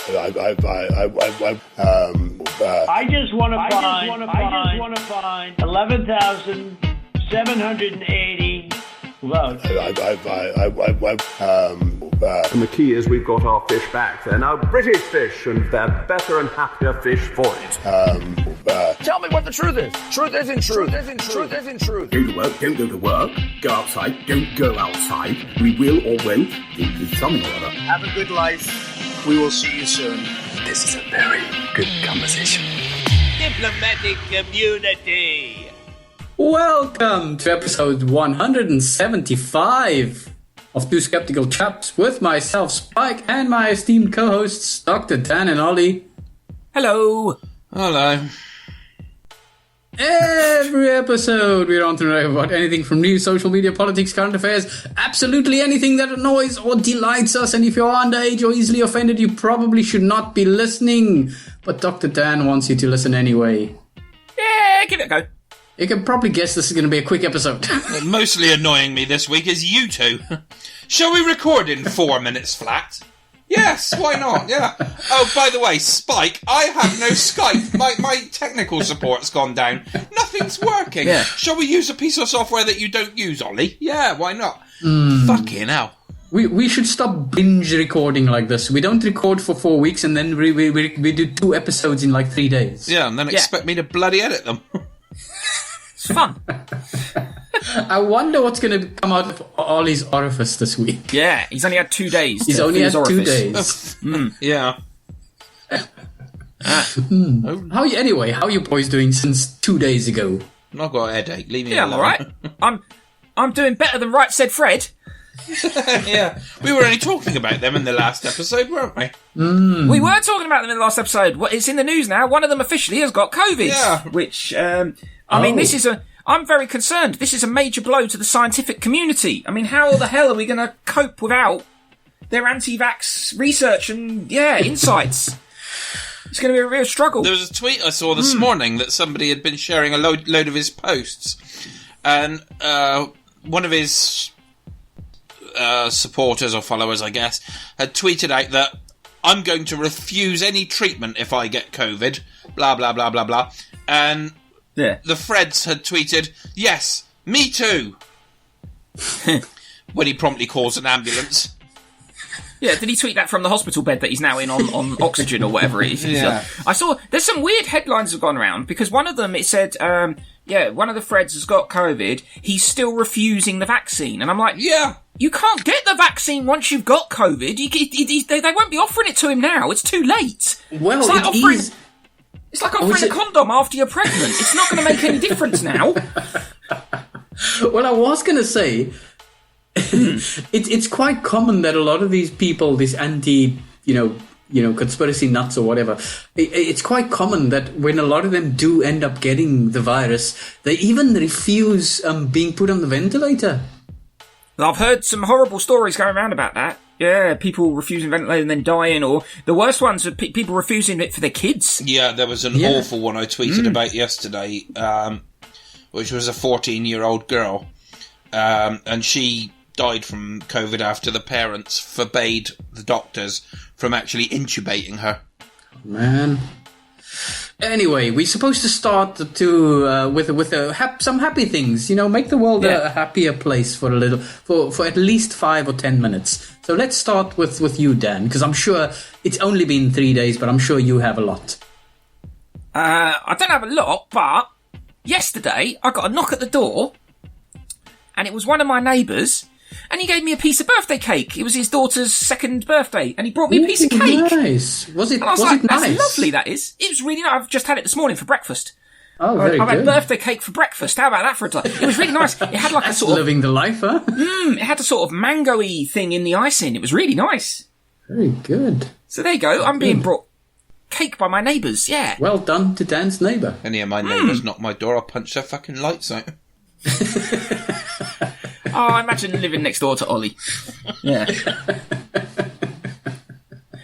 I just want to find 11,780 votes. And the key is we've got our fish back. They're now British fish, and they're better and happier fish for it. Tell me what the truth is. Truth isn't truth. Truth isn't truth. Go to work, don't go to work. Go outside, don't go outside. We will or won't do something or other. Have a good life. We will see you soon. This is a very good conversation. Diplomatic community. Welcome to episode 175 of Two Skeptical Chaps with myself, Spike, and my esteemed co-hosts, Dr. Dan and Ollie. Hello. Hello. Every episode we're on to know about anything from news, social media, politics, current affairs, absolutely anything that annoys or delights us. And if you're underage or easily offended, you probably should not be listening. But Dr. Dan wants you to listen anyway. Yeah, give it a go. You can probably guess this is going to be a quick episode. Mostly annoying me this week is you two. Shall we record in 4 minutes flat? Yes, why not? Yeah. Oh, by the way, Spike, I have no Skype. My technical support's gone down. Nothing's working. Yeah. Shall we use a piece of software that you don't use, Ollie? Yeah, why not? Fucking hell. We should stop binge recording like this. We don't record for 4 weeks and then we do 2 episodes in like 3 days. Yeah, and then expect me to bloody edit them. It's fun. I wonder what's going to come out of Ollie's orifice this week. Yeah, he's only had 2 days. He's only had 2 days. Yeah. How are you boys doing since 2 days ago? I've got a headache. Leave me Yeah, alone. I'm alright. I'm doing better than Right Said Fred. Yeah, we were only talking about them in the last episode, weren't we? We were talking about them in the last episode. It's in the news now. One of them officially has got COVID. Yeah. Which, I mean, I'm very concerned. This is a major blow to the scientific community. I mean, how the hell are we going to cope without their anti-vax research and, insights? It's going to be a real struggle. There was a tweet I saw this morning that somebody had been sharing a load of his posts. And one of his supporters or followers, I guess, had tweeted out that I'm going to refuse any treatment if I get COVID, blah, blah, blah, blah, blah. And the Freds had tweeted, yes, me too, when he promptly calls an ambulance. Yeah, did he tweet that from the hospital bed that he's now in on oxygen or whatever it is? Yeah. I saw, there's some weird headlines have gone around, because one of them, it said, one of the Freds has got COVID, he's still refusing the vaccine. And I'm like, yeah, you can't get the vaccine once you've got COVID. They won't be offering it to him now. It's too late. Well, It's like offering a condom after you're pregnant. It's not going to make any difference now. Well, I was going to say, it's quite common that a lot of these people, these anti, conspiracy nuts or whatever, it's quite common that when a lot of them do end up getting the virus, they even refuse being put on the ventilator. I've heard some horrible stories going around about that. Yeah, people refusing ventilator and then dying, or the worst ones are people refusing it for their kids. Yeah, there was an awful one I tweeted about yesterday, which was a 14-year-old girl, and she died from COVID after the parents forbade the doctors from actually intubating her. Man. Anyway, we're supposed to start with some happy things. Make the world a happier place for at least 5 or 10 minutes. So let's start with you, Dan, because I'm sure it's only been 3 days, but I'm sure you have a lot. I don't have a lot, but yesterday I got a knock at the door, and it was one of my neighbours. And he gave me a piece of birthday cake. It was his daughter's 2nd birthday, and he brought me a piece of cake. Nice. Was it nice? That's lovely, that is. It was really nice. I've just had it this morning for breakfast. Oh, very good. I've had birthday cake for breakfast. How about that for a time? It was really nice. It had like a sort of... living the life, huh? It had a sort of mango-y thing in the icing. It was really nice. Very good. So there you go. I'm being brought cake by my neighbours, yeah. Well done to Dan's neighbour. Any of my neighbours knock my door, I'll punch their fucking lights out. Oh, I imagine living next door to Ollie. Yeah.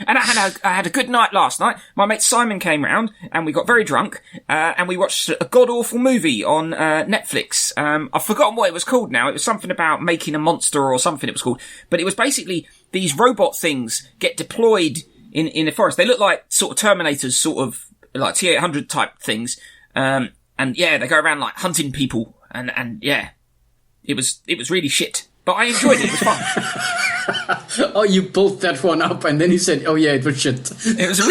And I had a good night last night. My mate Simon came round, and we got very drunk, and we watched a god-awful movie on Netflix. I've forgotten what it was called now. It was something about making a monster or something it was called. But it was basically these robot things get deployed in the forest. They look like sort of Terminators, sort of like T-800 type things. And yeah, they go around like hunting people, and yeah, it was really shit. But I enjoyed it. It was fun. Oh, you pulled that one up, and then you said, "Oh yeah, it was shit." It was a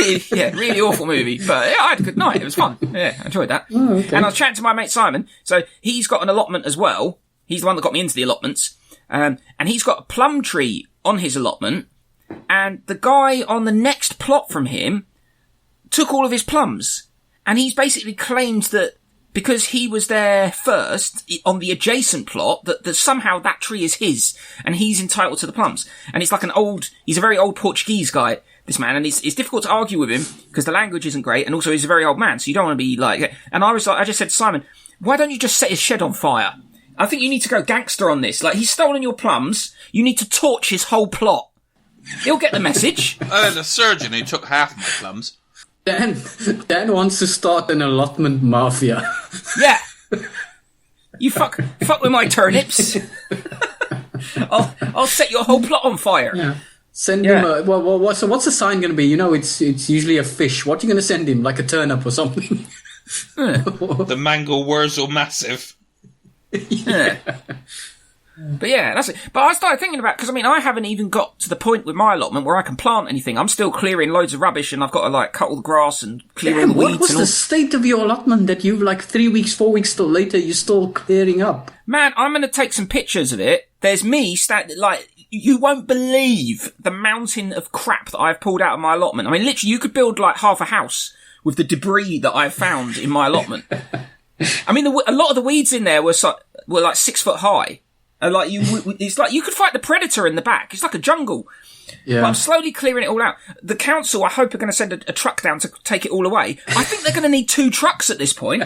really awful movie. But yeah, I had a good night. It was fun. Yeah, I enjoyed that. Oh, okay. And I was chatting to my mate Simon. So he's got an allotment as well. He's the one that got me into the allotments. And he's got a plum tree on his allotment. And the guy on the next plot from him took all of his plums. And he's basically claimed that because he was there first on the adjacent plot, that somehow that tree is his and he's entitled to the plums. And it's like he's a very old Portuguese guy, this man, and it's difficult to argue with him because the language isn't great, and also he's a very old man, so you don't want to be like, and I just said to Simon, why don't you just set his shed on fire? I think you need to go gangster on this. Like, he's stolen your plums, you need to torch his whole plot. He'll get the message. The surgeon who took half my plums. Dan wants to start an allotment mafia. Yeah. You fuck with my turnips. I'll set your whole plot on fire. Yeah. Send him so what's the sign going to be? You know, it's usually a fish. What are you going to send him? Like a turnip or something? The Mangle Wurzel Massive. Yeah. But yeah, that's it. But I started thinking about, because I mean, I haven't even got to the point with my allotment where I can plant anything. I'm still clearing loads of rubbish, and I've got to like cut all the grass and clear all the weeds. What was the state of your allotment that you like 3 weeks, 4 weeks till later you're still clearing up? Man, I'm going to take some pictures of it. There's me like, you won't believe the mountain of crap that I've pulled out of my allotment. I mean, literally, you could build like half a house with the debris that I've found in my allotment. I mean, a lot of the weeds in there were like 6 foot high. It's like you could fight the predator in the back. It's like a jungle. Yeah. But I'm slowly clearing it all out. The council, I hope, are going to send a truck down to take it all away. I think they're going to need 2 trucks at this point.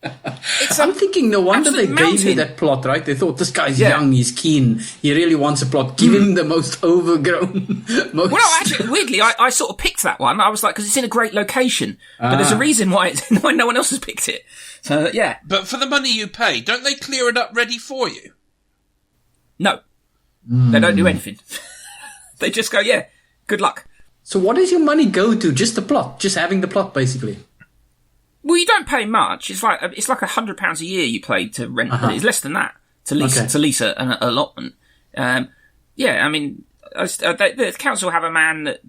I'm thinking no wonder they gave you that plot, right? They thought, this guy's young, he's keen, he really wants a plot. Give him the most overgrown. Well, actually, weirdly, I sort of picked that one. I was like, because it's in a great location. But there's a reason why no one else has picked it. So, yeah. But for the money you pay, don't they clear it up ready for you? No. They don't do anything. They just go, yeah, good luck. So what does your money go to? Just the plot? Just having the plot, basically? Well, you don't pay much. It's like £100 a year you pay to rent. It's less than that to lease an allotment. Yeah, I mean, the council have a man that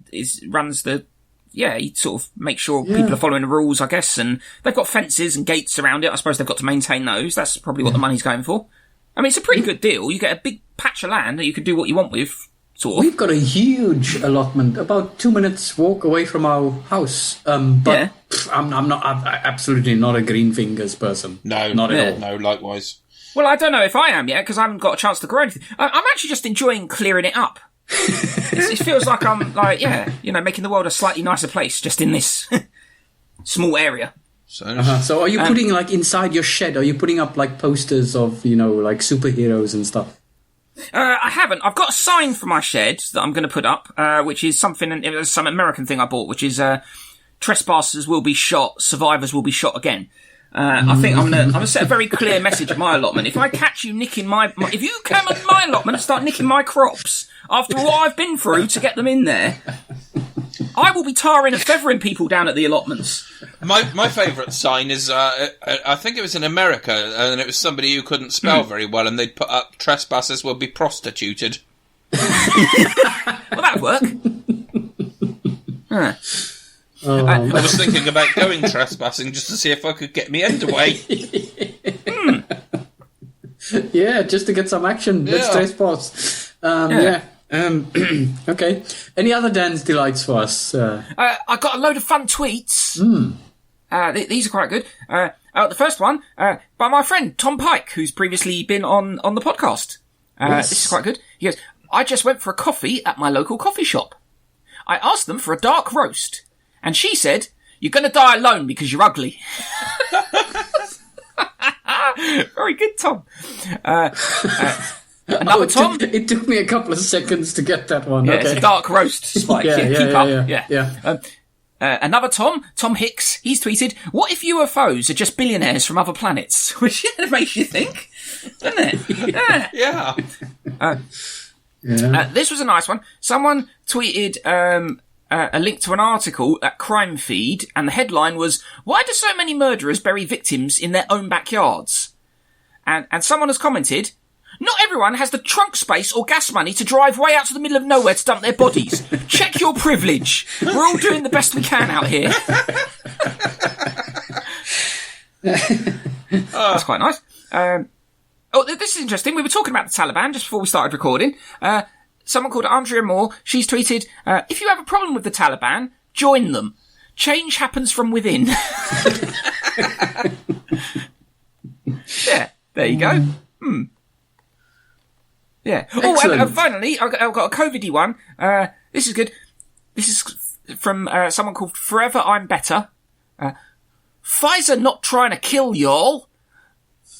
runs the. Yeah, he sort of makes sure people are following the rules, I guess, and they've got fences and gates around it. I suppose they've got to maintain those. That's probably what the money's going for. I mean, it's a pretty good deal. You get a big patch of land that you can do what you want with. Sort of. We've got a huge allotment, about 2 minutes walk away from our house. But I'm absolutely not a green fingers person. No, not at all. No, likewise. Well, I don't know if I am yet, because I haven't got a chance to grow anything. I'm actually just enjoying clearing it up. It feels like I'm making the world a slightly nicer place just in this small area. So are you putting like inside your shed? Are you putting up like posters of like superheroes and stuff? I haven't. I've got a sign for my shed that I'm going to put up, which is some American thing I bought, which is trespassers will be shot, survivors will be shot again. I think I'm gonna set a very clear message at my allotment. If I catch you nicking if you come at my allotment and start nicking my crops after what I've been through to get them in there, I will be tarring and feathering people down at the allotments. My favourite sign is, I think it was in America, and it was somebody who couldn't spell very well, and they'd put up, trespassers will be prostituted. Well, that'd work. I was thinking about going trespassing just to see if I could get me end away. Yeah, just to get some action. Let's trespass. Okay. Any other Dan's delights for us? I got a load of fun tweets. These are quite good. The first one by my friend Tom Pike, who's previously been on the podcast. This is quite good. He goes, I just went for a coffee at my local coffee shop. I asked them for a dark roast, and she said, "You're going to die alone because you're ugly." Very good, Tom. Another Tom. It took me a couple of seconds to get that one. Yeah, okay. It's a dark roast, Spike. Keep up. Yeah. Another Tom Hicks, he's tweeted, "What if UFOs are just billionaires from other planets?" Which makes you think, doesn't it? Yeah. This was a nice one. Someone tweeted a link to an article at Crime Feed, and the headline was, "Why do so many murderers bury victims in their own backyards?" And someone has commented, "Not everyone has the trunk space or gas money to drive way out to the middle of nowhere to dump their bodies. Check your privilege. We're all doing the best we can out here." That's quite nice. This is interesting. We were talking about the Taliban just before we started recording. Someone called Andrea Moore, she's tweeted, "If you have a problem with the Taliban, join them. Change happens from within." Yeah, there you go. Yeah. Excellent. Oh, and finally, I've got a COVID-y one. This is good. This is from someone called Forever I'm Better. "Pfizer not trying to kill y'all.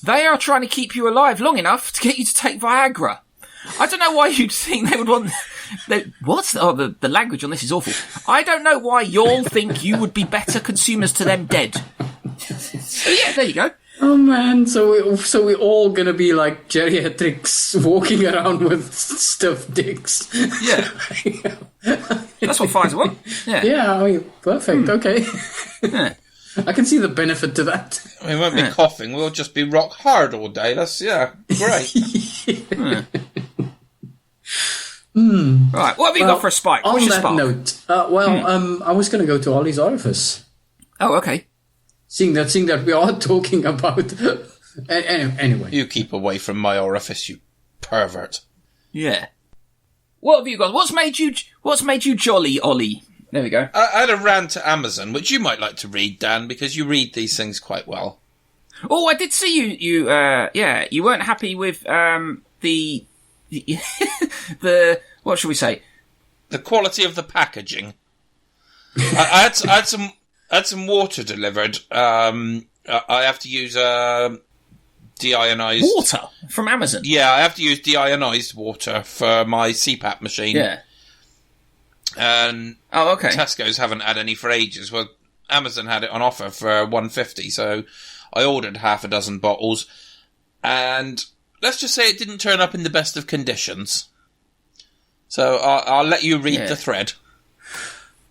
They are trying to keep you alive long enough to get you to take Viagra. I don't know why you'd think they would want..." What? Oh, the language on this is awful. "I don't know why y'all think you would be better consumers to them dead." So yeah, there you go. Oh man, so we're all gonna be like geriatrics walking around with stuffed dicks. Yeah. That's what Pfizer want. Yeah. Yeah, I mean, perfect, okay. Yeah. I can see the benefit to that. We won't be coughing, we'll just be rock hard all day. That's, great. Right, what have you got for a spike? What's On your that spark? note, I was gonna go to Ollie's orifice. Oh, okay. Seeing that we are talking about... Anyway. You keep away from my orifice, you pervert. Yeah. What have you got? What's made you jolly, Ollie? There we go. I had a rant to Amazon, which you might like to read, Dan, because you read these things quite well. Oh, I did see you weren't happy with, the what should we say? The quality of the packaging. I had some water delivered. I have to use deionized water from Amazon. Yeah, I have to use deionized water for my CPAP machine. Yeah. And okay. Tesco's haven't had any for ages. Well, Amazon had it on offer for $1.50, so I ordered half a dozen bottles. And let's just say it didn't turn up in the best of conditions. So I'll let you read the thread.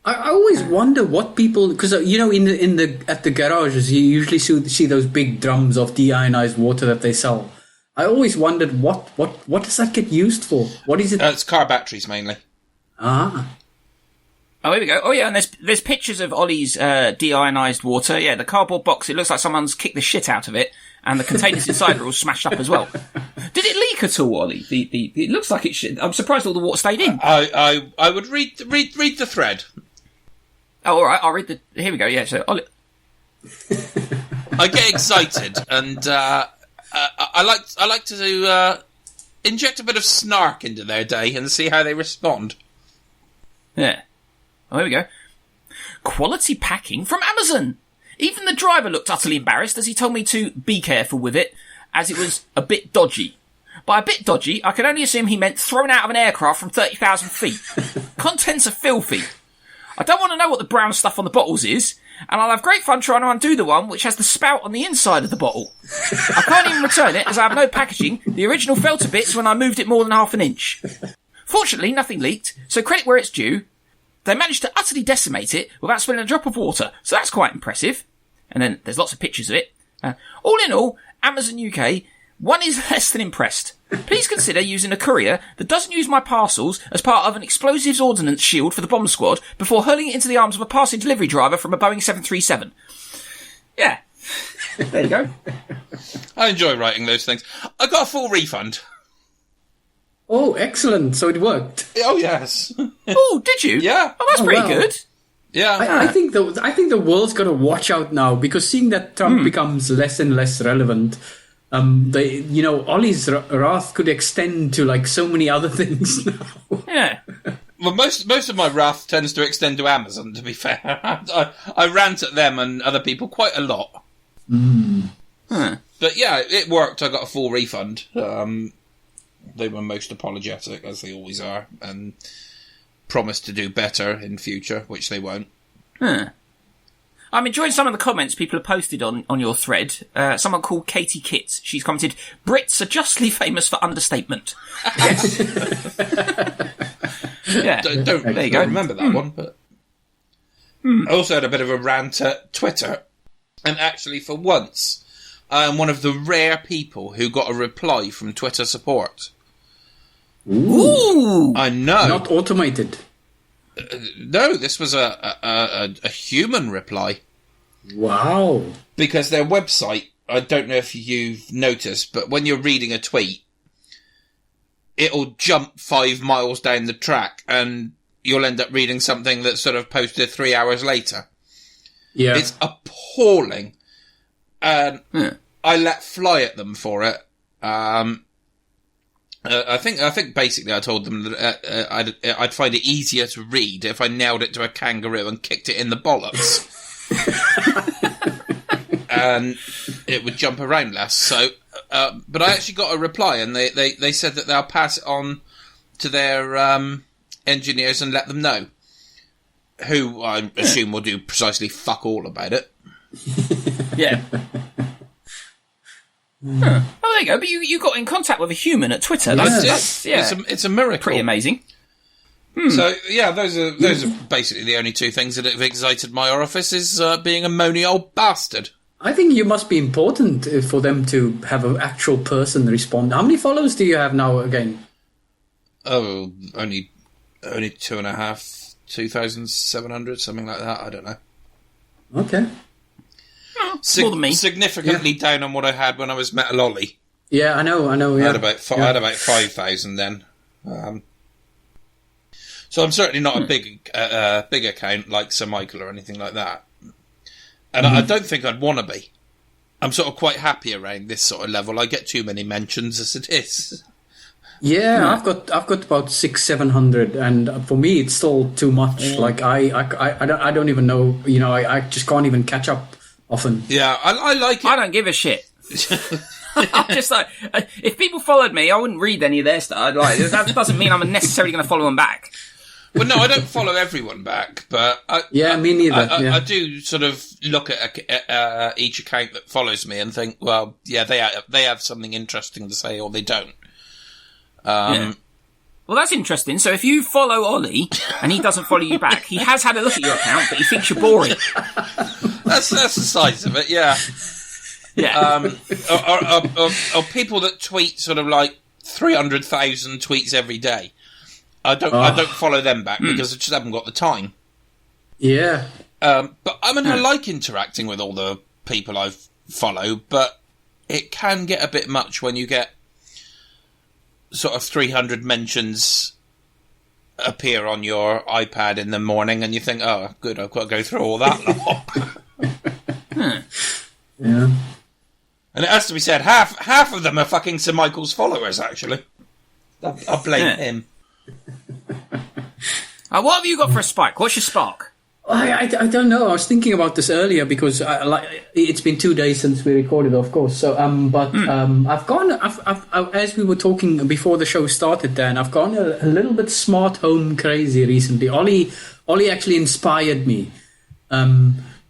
I always wonder what people, because at the garages you usually see those big drums of deionized water that they sell. I always wondered what does that get used for? What is it? It's car batteries mainly. Ah. Oh, here we go. Oh yeah, and there's pictures of Ollie's deionized water. Yeah, the cardboard box. It looks like someone's kicked the shit out of it, and the containers inside are all smashed up as well. Did it leak at all, Ollie? It looks like it should. I'm surprised all the water stayed in. I would read the thread. Oh, all right. I'll read the. Here we go. Yeah. So Ollie. I get excited, and I like to inject a bit of snark into their day and see how they respond. Yeah. Oh, here we go. Quality packing from Amazon. Even the driver looked utterly embarrassed as he told me to be careful with it, as it was a bit dodgy. By a bit dodgy, I can only assume he meant thrown out of an aircraft from 30,000 feet. Contents are filthy. I don't want to know what the brown stuff on the bottles is, and I'll have great fun trying to undo the one which has the spout on the inside of the bottle. I can't even return it as I have no packaging. The original fell to bits when I moved it more than half an inch. Fortunately, nothing leaked, so credit where it's due. They managed to utterly decimate it without spilling a drop of water, so that's quite impressive. And then there's lots of pictures of it. All in all, Amazon UK, one is less than impressed. Please consider using a courier that doesn't use my parcels as part of an explosives ordnance shield for the bomb squad before hurling it into the arms of a passing delivery driver from a Boeing 737. Yeah. There you go. I enjoy writing those things. I got a full refund. Oh, excellent. So it worked. Oh, yes. Oh, did you? Yeah. Oh, that's pretty good. Yeah. I think the world's got to watch out now, because seeing that Trump becomes less and less relevant, Ollie's wrath could extend to like so many other things now. Yeah. Well, most of my wrath tends to extend to Amazon, to be fair. I rant at them and other people quite a lot. But yeah, it worked. I got a full refund. They were most apologetic, as they always are, and promised to do better in future, which they won't. I'm enjoying some of the comments people have posted on your thread. Someone called Katie Kitts. She's commented, Brits are justly famous for understatement. Yes. Yeah. Don't remember that one, but I also had a bit of a rant at Twitter. And actually, for once, I am one of the rare people who got a reply from Twitter support. Ooh! I know. Not automated. No, this was a human reply. Wow. Because their website, I don't know if you've noticed, but when you're reading a tweet, it'll jump 5 miles down the track and you'll end up reading something that's sort of posted 3 hours later. Yeah. It's appalling. And I let fly at them for it. I think basically I told them that I'd find it easier to read if I nailed it to a kangaroo and kicked it in the bollocks. And it would jump around less. So, but I actually got a reply, and they said that they'll pass it on to their engineers and let them know. Who I assume will do precisely fuck all about it. Yeah. Huh. Oh, there you go. But you got in contact with a human at Twitter. That's It's a miracle. Pretty amazing. So yeah, those are basically the only two things that have excited my orifice is being a moany old bastard. I think you must be important for them to have an actual person respond. How many followers do you have now again? Oh, only 2.5, 2,700, something like that. I don't know. Okay. More than me. Significantly down on what I had when I was Metal Ollie. Yeah, I know. Yeah. I had about 5,000 then. So I'm certainly not a big account like Sir Michael or anything like that. And I don't think I'd want to be. I'm sort of quite happy around this sort of level. I get too many mentions as it is. Yeah, I've got about 600-700, and for me it's still too much. Like I don't even know. You know, I just can't even catch up often. Yeah, I like it. I don't give a shit. I'm just like, if people followed me, I wouldn't read any of their stuff. Like, that doesn't mean I'm necessarily going to follow them back. Well, no, I don't follow everyone back, but me neither. I do sort of look at each account that follows me and think, well, yeah, they have something interesting to say, or they don't. Well, that's interesting. So if you follow Ollie and he doesn't follow you back, he has had a look at your account, but he thinks you're boring. That's the size of it, yeah. Yeah. Or people that tweet sort of like 300,000 tweets every day. I don't follow them back because I just haven't got the time. Yeah. But I mean, I like interacting with all the people I follow, but it can get a bit much when you get sort of 300 mentions appear on your iPad in the morning and you think, oh, good, I've got to go through all that lot. Yeah. And it has to be said, half of them are fucking Sir Michael's followers, actually. I blame him. What have you got for a spike? What's your spark? I don't know. I was thinking about this earlier because it's been 2 days since we recorded, of course. So, I've gone. I've as we were talking before the show started, Dan, I've gone a little bit smart home crazy recently. Ollie actually inspired me,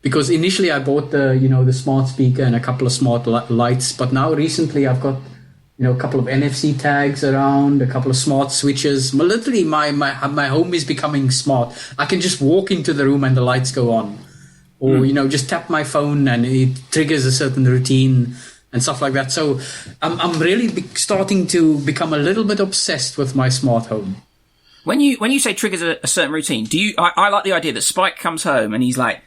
because initially I bought the smart speaker and a couple of smart lights, but now recently I've got a couple of NFC tags around, a couple of smart switches. Literally, my home is becoming smart. I can just walk into the room and the lights go on. Or, just tap my phone and it triggers a certain routine and stuff like that. So I'm really starting to become a little bit obsessed with my smart home. When you say triggers a certain routine, I like the idea that Spike comes home and he's like,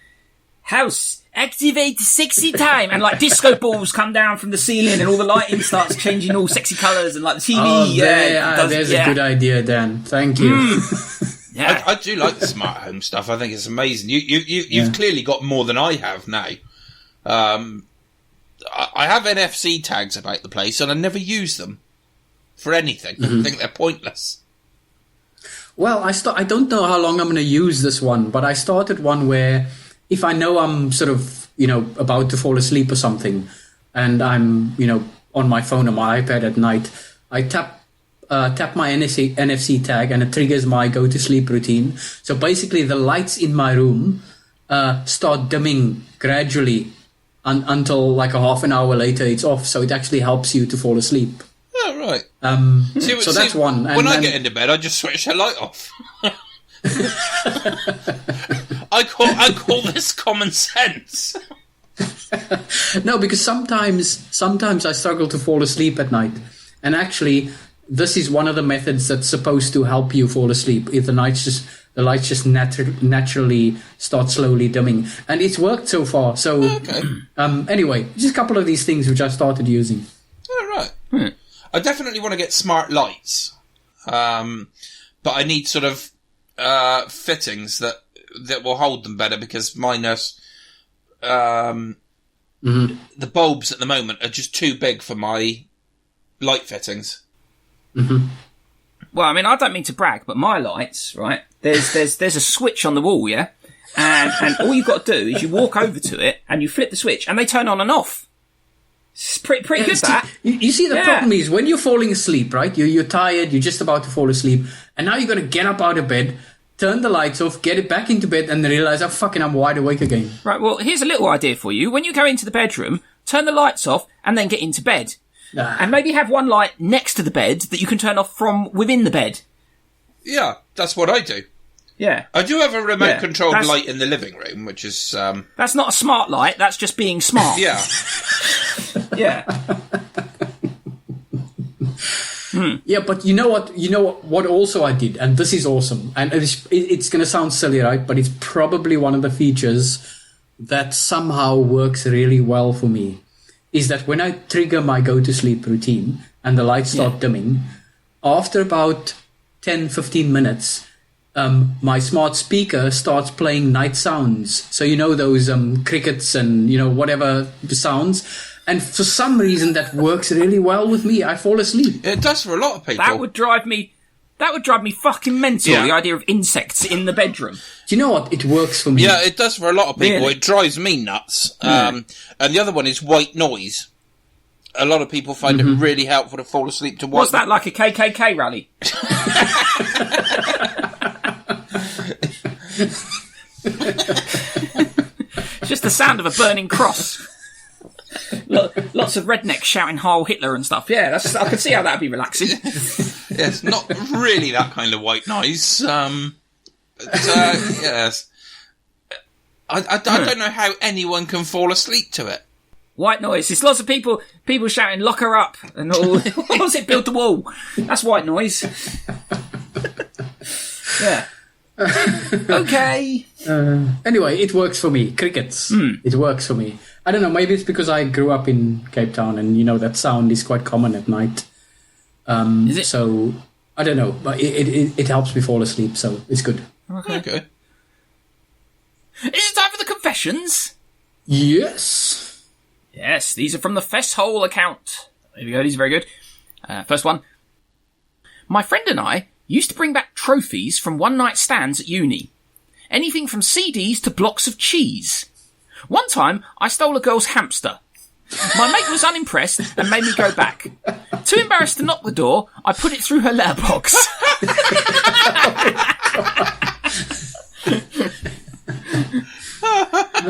house, activate sexy time, and like disco balls come down from the ceiling and all the lighting starts changing all sexy colours and like the TV. There's a good idea, Dan. Thank you. Yeah. I do like the smart home stuff. I think it's amazing. You've clearly got more than I have now. I have NFC tags about the place and I never use them for anything. I think they're pointless. Well, I don't know how long I'm going to use this one, but I started one where if I know I'm sort of, about to fall asleep or something, and I'm, on my phone or my iPad at night, I tap my NFC tag and it triggers my go-to-sleep routine. So basically the lights in my room start dimming gradually until like a half an hour later it's off. So it actually helps you to fall asleep. Oh, right. So that's one. And when I get into bed, I just switch the light off. I call this common sense. No, because sometimes I struggle to fall asleep at night, and actually, this is one of the methods that's supposed to help you fall asleep. If the lights just naturally start slowly dimming, and it's worked so far. So, anyway, just a couple of these things which I started using. All right. I definitely want to get smart lights, but I need sort of fittings that will hold them better, because mine are. The bulbs at the moment are just too big for my light fittings. Mm-hmm. Well, I mean, I don't mean to brag, but my lights, right? There's a switch on the wall, yeah, and all you've got to do is you walk over to it and you flip the switch, and they turn on and off. It's pretty good. That you see, the problem is when you're falling asleep, right? You're tired, you're just about to fall asleep, and now you got to get up out of bed, turn the lights off, get it back into bed, and then realise, I'm wide awake again. Right, well, here's a little idea for you. When you go into the bedroom, turn the lights off, and then get into bed. And maybe have one light next to the bed that you can turn off from within the bed. Yeah, that's what I do. Yeah. I do have a remote-controlled light in the living room, which is... That's not a smart light, that's just being smart. Yeah. Yeah. Yeah, but you know what also I did, and this is awesome, and it's going to sound silly, right? But it's probably one of the features that somehow works really well for me, is that when I trigger my go-to-sleep routine and the lights start dimming, after about 10-15 minutes, my smart speaker starts playing night sounds. So those crickets and whatever the sounds. And for some reason, that works really well with me. I fall asleep. It does for a lot of people. That would drive me fucking mental, the idea of insects in the bedroom. Do you know what? It works for me. Yeah, it does for a lot of people. Really? It drives me nuts. And the other one is white noise. A lot of people find it really helpful to fall asleep to white What's that, like a KKK rally? It's just the sound of a burning cross. Lots of rednecks shouting Heil Hitler and stuff. Yeah, I can see how that'd be relaxing. Yes, not really that kind of white noise. Yes. I don't know how anyone can fall asleep to it. White noise. It's lots of people shouting "lock her up" and all. What was it? Build the wall. That's white noise. Yeah. Okay. Anyway, it works for me. Crickets. It works for me. I don't know. Maybe it's because I grew up in Cape Town, and that sound is quite common at night. Is it? So I don't know, but it helps me fall asleep. So it's good. Okay. Is it time for the confessions? Yes. Yes, these are from the Fesshole account. There we go, these are very good. First one. My friend and I used to bring back trophies from one-night stands at uni. Anything from CDs to blocks of cheese. One time, I stole a girl's hamster. My mate was unimpressed and made me go back. Too embarrassed to knock the door, I put it through her letterbox.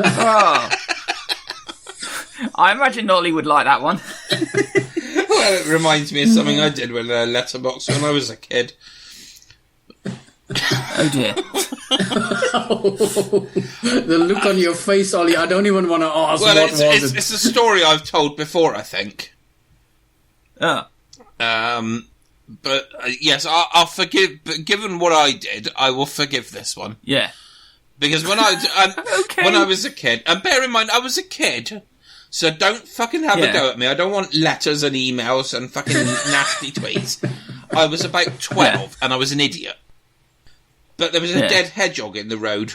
Oh. I imagine Nolly would like that one. Well, it reminds me of something I did with a letterbox when I was a kid. Oh dear. The look on your face, Ollie, I don't even want to ask what was it. It's a story I've told before, I think. Oh. But yes, I'll forgive. But given what I did, I will forgive this one. Yeah. Because when I was a kid, and bear in mind, I was a kid, so don't fucking have a go at me. I don't want letters and emails and fucking nasty tweets. I was about 12, and I was an idiot. But there was a dead hedgehog in the road.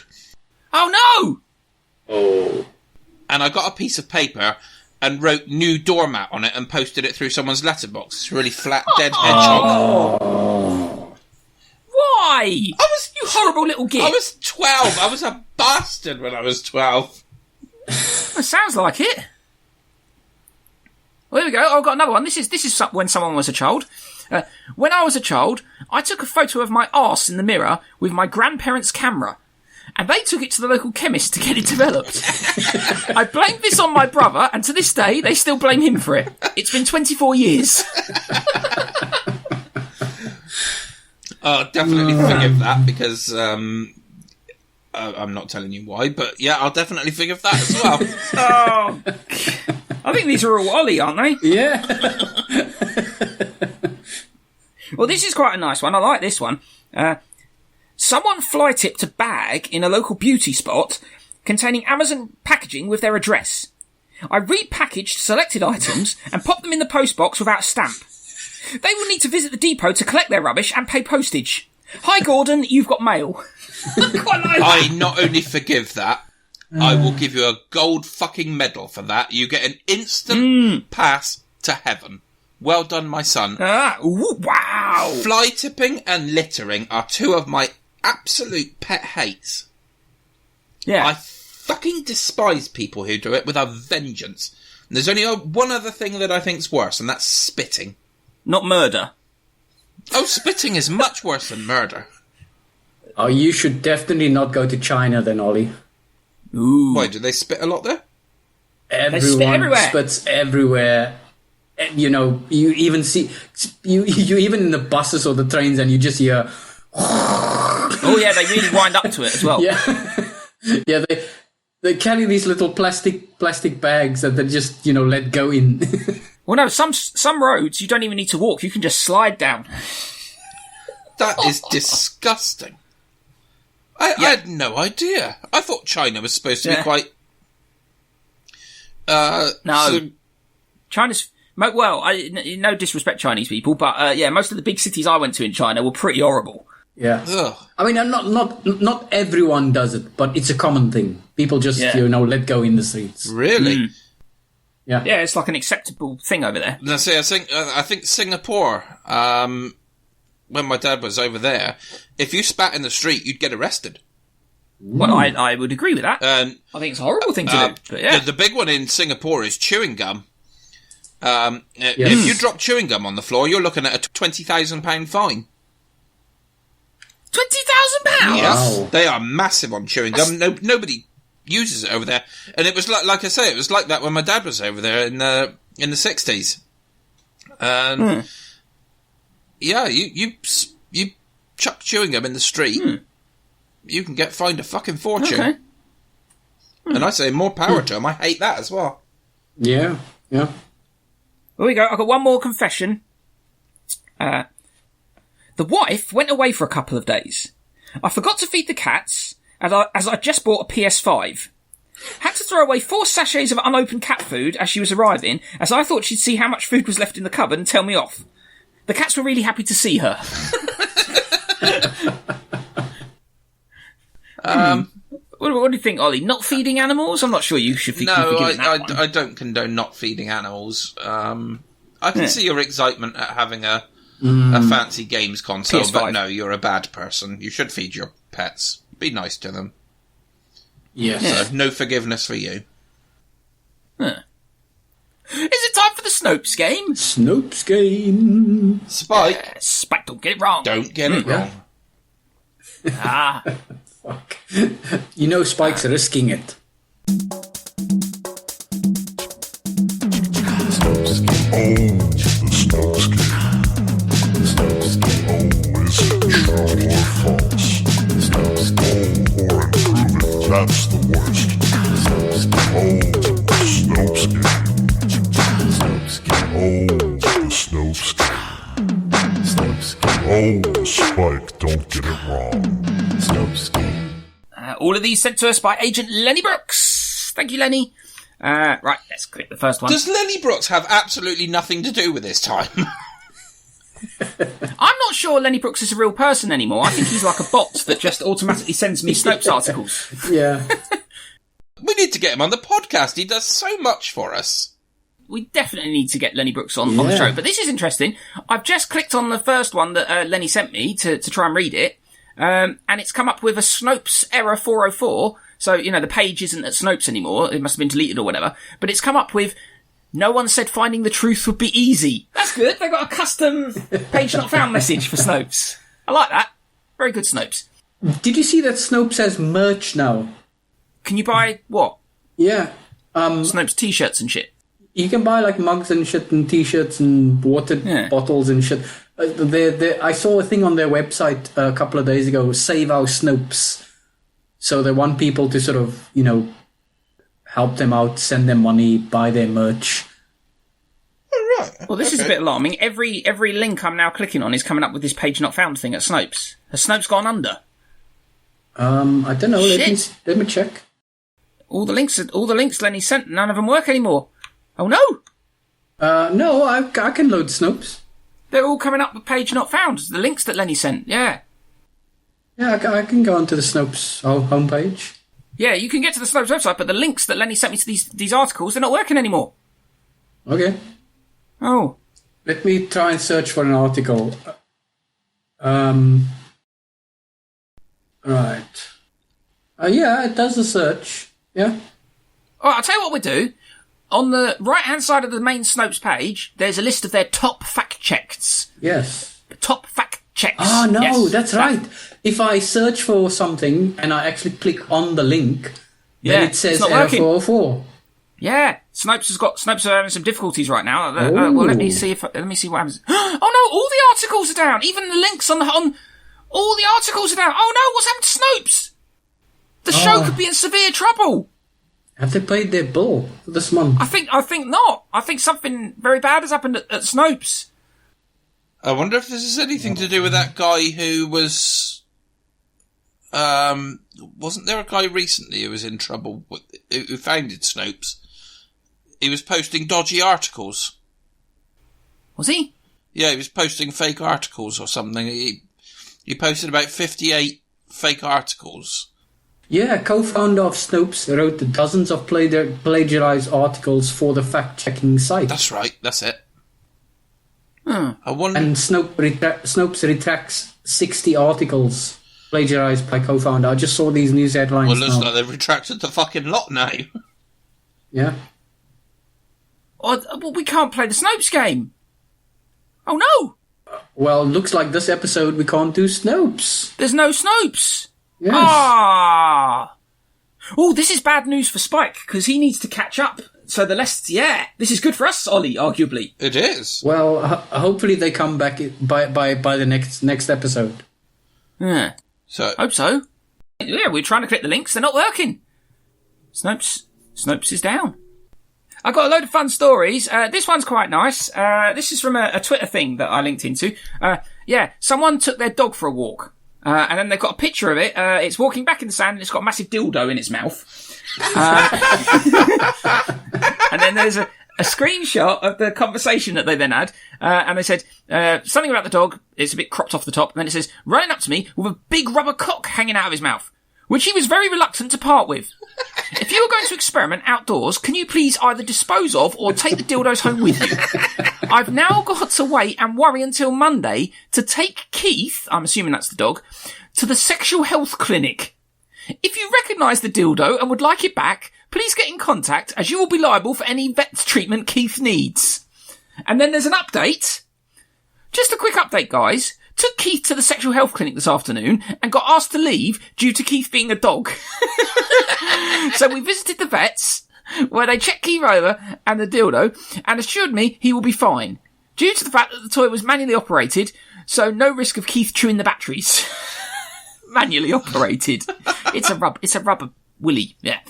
Oh no! Oh. And I got a piece of paper and wrote "new doormat" on it and posted it through someone's letterbox. It's a really flat, dead hedgehog. Oh. Why? You horrible little git. I was 12. I was a bastard when I was 12. It sounds like it. Well, there we go. I've got another one. This is when someone was a child. When I was a child, I took a photo of my arse in the mirror with my grandparents' camera, and they took it to the local chemist to get it developed. I blamed this on my brother, and to this day, they still blame him for it. It's been 24 years. Oh, definitely forgive that, because I'm not telling you why, but yeah, I'll definitely think of that as well. Oh, I think these are all Ollie, aren't they? Yeah. Well, this is quite a nice one. I like this one. Someone fly tipped a bag in a local beauty spot containing Amazon packaging with their address. I repackaged selected items and popped them in the postbox without a stamp. They will need to visit the depot to collect their rubbish and pay postage. Hi, Gordon, you've got mail. Quite like that. I not only forgive that, I will give you a gold fucking medal for that. You get an instant pass to heaven. Well done, my son. Wow. Fly tipping and littering are two of my absolute pet hates. Yeah. I fucking despise people who do it with a vengeance. And there's only one other thing that I think's worse, and that's spitting. Not murder. Oh, spitting is much worse than murder. Oh, you should definitely not go to China then, Ollie. Ooh. Why, do they spit a lot there? Everyone spit everywhere. spits everywhere. And, you know, you even see you even in the buses or the trains, and you just hear. Oh yeah, they really wind up to it as well. Yeah, yeah. They carry these little plastic bags that they just let go in. Well, no, some roads you don't even need to walk; you can just slide down. That is disgusting. I had no idea. I thought China was supposed to be quite. No, China's. Well, no disrespect Chinese people, but most of the big cities I went to in China were pretty horrible. Yeah. Ugh. I mean, not everyone does it, but it's a common thing. People just let go in the streets. Really? Yeah. Yeah, it's like an acceptable thing over there. Now, see, I think Singapore. When my dad was over there, if you spat in the street, you'd get arrested. Well, I would agree with that. I think it's a horrible thing to do. But yeah. The big one in Singapore is chewing gum. If you drop chewing gum on the floor, you're looking at a £20,000 fine. £20,000? Yes, Wow. they are massive on chewing gum. Nobody uses it over there, and it was like I say, it was like that when my dad was over there in the 60s. And yeah, you chuck chewing gum in the street, you can get fined a fucking fortune. Okay. And I say more power to them. I hate that as well. Yeah. Yeah. Here we go. I've got one more confession. The wife went away for a couple of days. I forgot to feed the cats, as I just bought a PS5. Had to throw away 4 sachets of unopened cat food as she was arriving, as I thought she'd see how much food was left in the cupboard and tell me off. The cats were really happy to see her. What do you think, Ollie? Not feeding animals? I'm not sure you should be forgiven that one. I don't condone not feeding animals. I can see your excitement at having a fancy games console, PS5. but no, you're a bad person. You should feed your pets. Be nice to them. Yes. So, no forgiveness for you. Huh. Is it time for the Snopes game? Snopes game. Spike. Spike, don't get it wrong. Don't get it wrong. Ah. Fuck. Spike's risking it. That's the worst. The Snopes game. Spike, don't get it wrong. All of these sent to us by Agent Lenny Brooks. Thank you, Lenny. Right, let's click the first one. Does Lenny Brooks have absolutely nothing to do with this time? I'm not sure Lenny Brooks is a real person anymore. I think he's like a bot that just automatically sends me Snopes articles. Yeah. We need to get him on the podcast. He does so much for us. We definitely need to get Lenny Brooks on the show. But this is interesting. I've just clicked on the first one that Lenny sent me to try and read it. And it's come up with a Snopes error 404. So, the page isn't at Snopes anymore. It must have been deleted or whatever. But it's come up with, no one said finding the truth would be easy. That's good. They've got a custom page not found message for Snopes. I like that. Very good, Snopes. Did you see that Snopes has merch now? Can you buy what? Yeah. Snopes t-shirts and shit. You can buy like mugs and shit and t-shirts and water bottles and shit. I saw a thing on their website a couple of days ago, Save Our Snopes. So they want people to sort of, help them out, send them money, buy their merch. Oh, right. Well, this is a bit alarming. Every link I'm now clicking on is coming up with this page not found thing at Snopes. Has Snopes gone under? I don't know. Let me check. All the links Lenny sent, none of them work anymore. Oh no! No, I can load Snopes. They're all coming up with page not found. The links that Lenny sent, yeah. Yeah, I can go onto the Snopes homepage. Yeah, you can get to the Snopes website, but the links that Lenny sent me to these articles, they're not working anymore. Okay. Oh. Let me try and search for an article. Right. Yeah, it does a search. Yeah. All right, I'll tell you what we'll do. On the right-hand side of the main Snopes page, there's a list of their top fact-checks. Yes. Top fact-checks. Oh, no, yes. that's right. If I search for something and I actually click on the link, then it says error 404. Yeah, Snopes are having some difficulties right now. Well, let me see what happens. Oh no, all the articles are down. Even the links on all the articles are down. Oh no, what's happened to Snopes? The show could be in severe trouble. Have they paid their bill for this month? I think not. I think something very bad has happened at Snopes. I wonder if this has anything to do with that guy who was... wasn't there a guy recently who was in trouble, who founded Snopes? He was posting dodgy articles. Was he? Yeah, he was posting fake articles or something. He posted about 58 fake articles. Yeah, co-founder of Snopes wrote dozens of plagiarized articles for the fact-checking site. That's right, that's it. I wonder... And Snopes retracts 60 articles plagiarized by co-founder. I just saw these news headlines. Well, it looks like they've retracted the fucking lot now. Yeah. Well, we can't play the Snopes game. Oh no! Well, looks like this episode we can't do Snopes. There's no Snopes. Yes. Ah! Oh, this is bad news for Spike, because he needs to catch up. So this is good for us, Ollie, arguably. It is. Well, hopefully they come back by the next episode. Yeah. So hope so. Yeah, we're trying to click the links, they're not working. Snopes is down. I got a load of fun stories. This one's quite nice. This is from a Twitter thing that I linked into. Someone took their dog for a walk. And then they've got a picture of it. It's walking back in the sand and it's got a massive dildo in its mouth. And then there's a screenshot of the conversation that they then had. And they said, something about the dog. It's a bit cropped off the top. And then it says, running up to me with a big rubber cock hanging out of his mouth, which he was very reluctant to part with. If you are going to experiment outdoors, can you please either dispose of or take the dildos home with you? I've now got to wait and worry until Monday to take Keith, I'm assuming that's the dog, to the sexual health clinic. If you recognise the dildo and would like it back, please get in contact as you will be liable for any vet treatment Keith needs. And then there's an update. Just a quick update, guys. Took Keith to the sexual health clinic this afternoon and got asked to leave due to Keith being a dog. So we visited the vets where they checked Keith over and the dildo and assured me he will be fine. Due to the fact that the toy was manually operated, so no risk of Keith chewing the batteries. Manually operated. It's a rubber willy, yeah.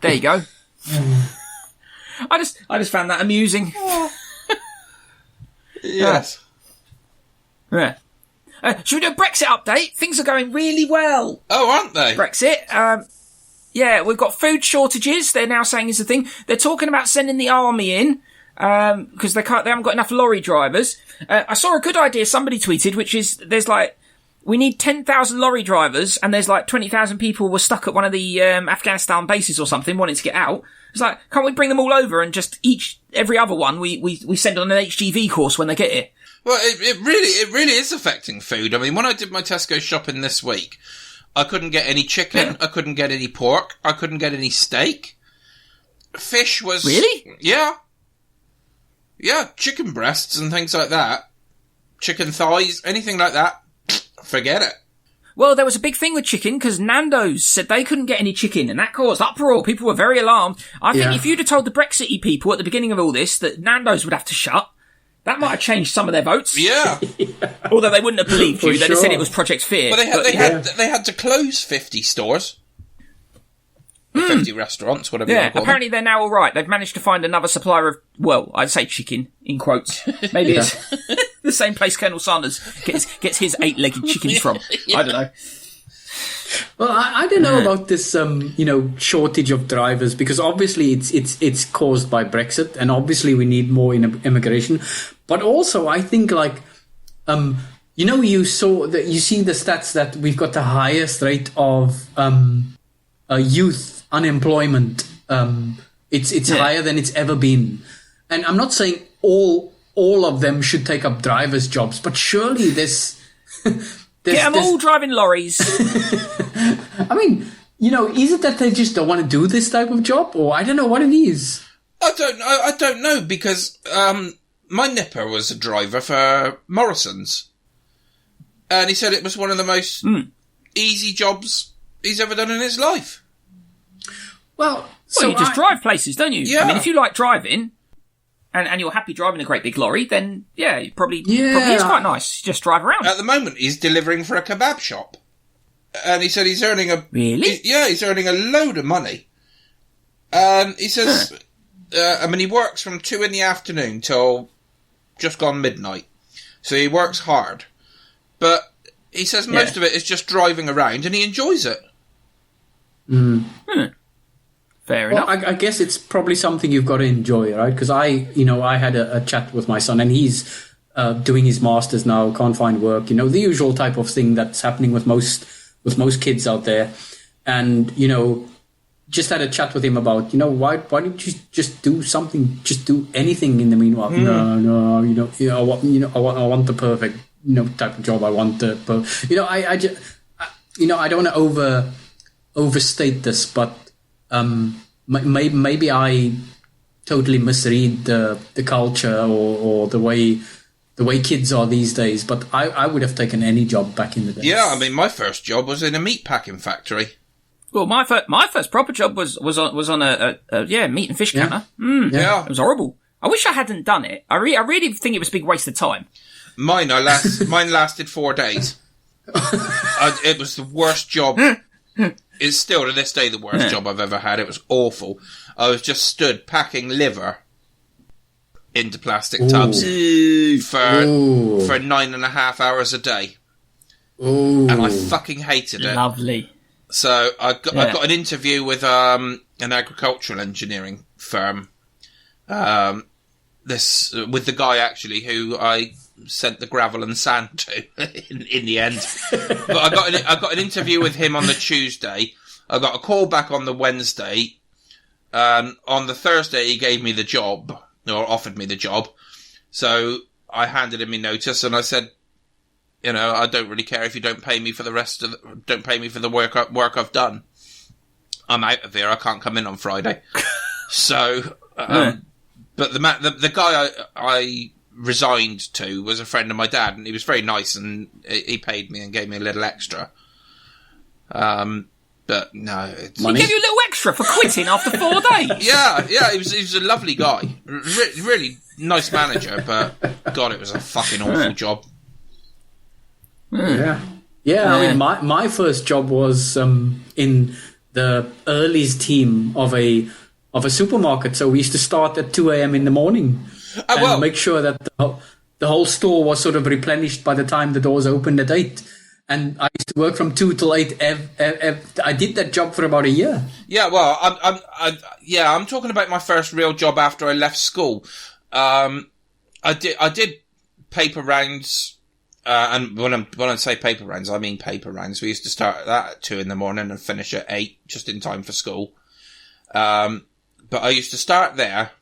There you go. I just found that amusing. Yes. Yeah. Should we do a Brexit update? Things are going really well. Oh, aren't they? Brexit. Yeah, we've got food shortages. They're now saying is the thing. They're talking about sending the army in because they haven't got enough lorry drivers. I saw a good idea somebody tweeted, which is we need 10,000 lorry drivers, and there's 20,000 people were stuck at one of the Afghanistan bases or something, wanting to get out. It's can't we bring them all over and just every other one we send on an HGV course when they get here? Well, it really is affecting food. I mean, when I did my Tesco shopping this week, I couldn't get any chicken, I couldn't get any pork, I couldn't get any steak. Fish was... Really? Yeah. Yeah, chicken breasts and things like that. Chicken thighs, anything like that. Forget it. Well, there was a big thing with chicken because Nando's said they couldn't get any chicken, and that caused uproar. People were very alarmed. I think if you'd have told the Brexit people at the beginning of all this that Nando's would have to shut, That might have changed some of their votes. Yeah. Although they wouldn't have believed you. They'd have said it was Project Fear. Well, they had to close 50 stores. 50 restaurants, whatever you want to call apparently they're now all right. They've managed to find another supplier of, well, I'd say chicken, in quotes. Maybe it's the same place Colonel Sanders gets his 8-legged chickens from. I don't know. Well, I don't know about this, shortage of drivers, because obviously it's caused by Brexit, and obviously we need more immigration. But also, I think you see the stats that we've got the highest rate of youth unemployment. It's higher than it's ever been, and I'm not saying all of them should take up drivers' jobs, but surely there's get them all driving lorries. I mean, is it that they just don't want to do this type of job, or I don't know what it is? I don't know, because my nipper was a driver for Morrison's, and he said it was one of the most easy jobs he's ever done in his life. Well, you just drive places, don't you? Yeah. I mean, if you like driving and you're happy driving a great big lorry, then it probably is quite nice. Just drive around. At the moment, he's delivering for a kebab shop, and he said he's earning he's earning a load of money. And he says, he works from 2 PM till just gone midnight, so he works hard. But he says most of it is just driving around, and he enjoys it. Fair enough. I guess it's probably something you've got to enjoy, right? Because I had a chat with my son, and he's doing his masters now, can't find work. The usual type of thing that's happening with most kids out there. And just had a chat with him about why don't you just do something, just do anything in the meanwhile. No, I want the perfect type of job. I want the I don't want to overstate this, but maybe I totally misread the culture or the way kids are these days. But I would have taken any job back in the day. Yeah, I mean, my first job was in a meat packing factory. Well, my first proper job was on a meat and fish counter. Yeah, it was horrible. I wish I hadn't done it. I really think it was a big waste of time. Mine lasted 4 days. It was the worst job. It's still to this day the worst job I've ever had. It was awful. I was just stood packing liver into plastic tubs for 9.5 hours a day. Ooh. And I fucking hated it. Lovely. So I got an interview with an agricultural engineering firm. With the guy actually who I sent the gravel and sand to in the end. But I got an interview with him on the Tuesday. I got a call back on the Wednesday. On the Thursday, he gave me the job, or offered me the job. So I handed him my notice, and I said, I don't really care if you don't pay me for don't pay me for the work I've done. I'm out of here. I can't come in on Friday. So, but the guy I resigned to was a friend of my dad, and he was very nice, and he paid me and gave me a little extra. But no, he gave you a little extra for quitting after 4 days. Yeah, he was a lovely guy, really nice manager, but God, it was a fucking awful job. Yeah. I mean, my first job was in the earlies team of a supermarket. So we used to start at 2 a.m. in the morning and make sure that the whole store was sort of replenished by the time the doors opened at 8. And I used to work from 2 till 8. I did that job for about a year. Yeah, well, I'm talking about my first real job after I left school. I did paper rounds. And when I say paper rounds, I mean paper rounds. We used to start at 2 in the morning and finish at 8, just in time for school. But I used to start there.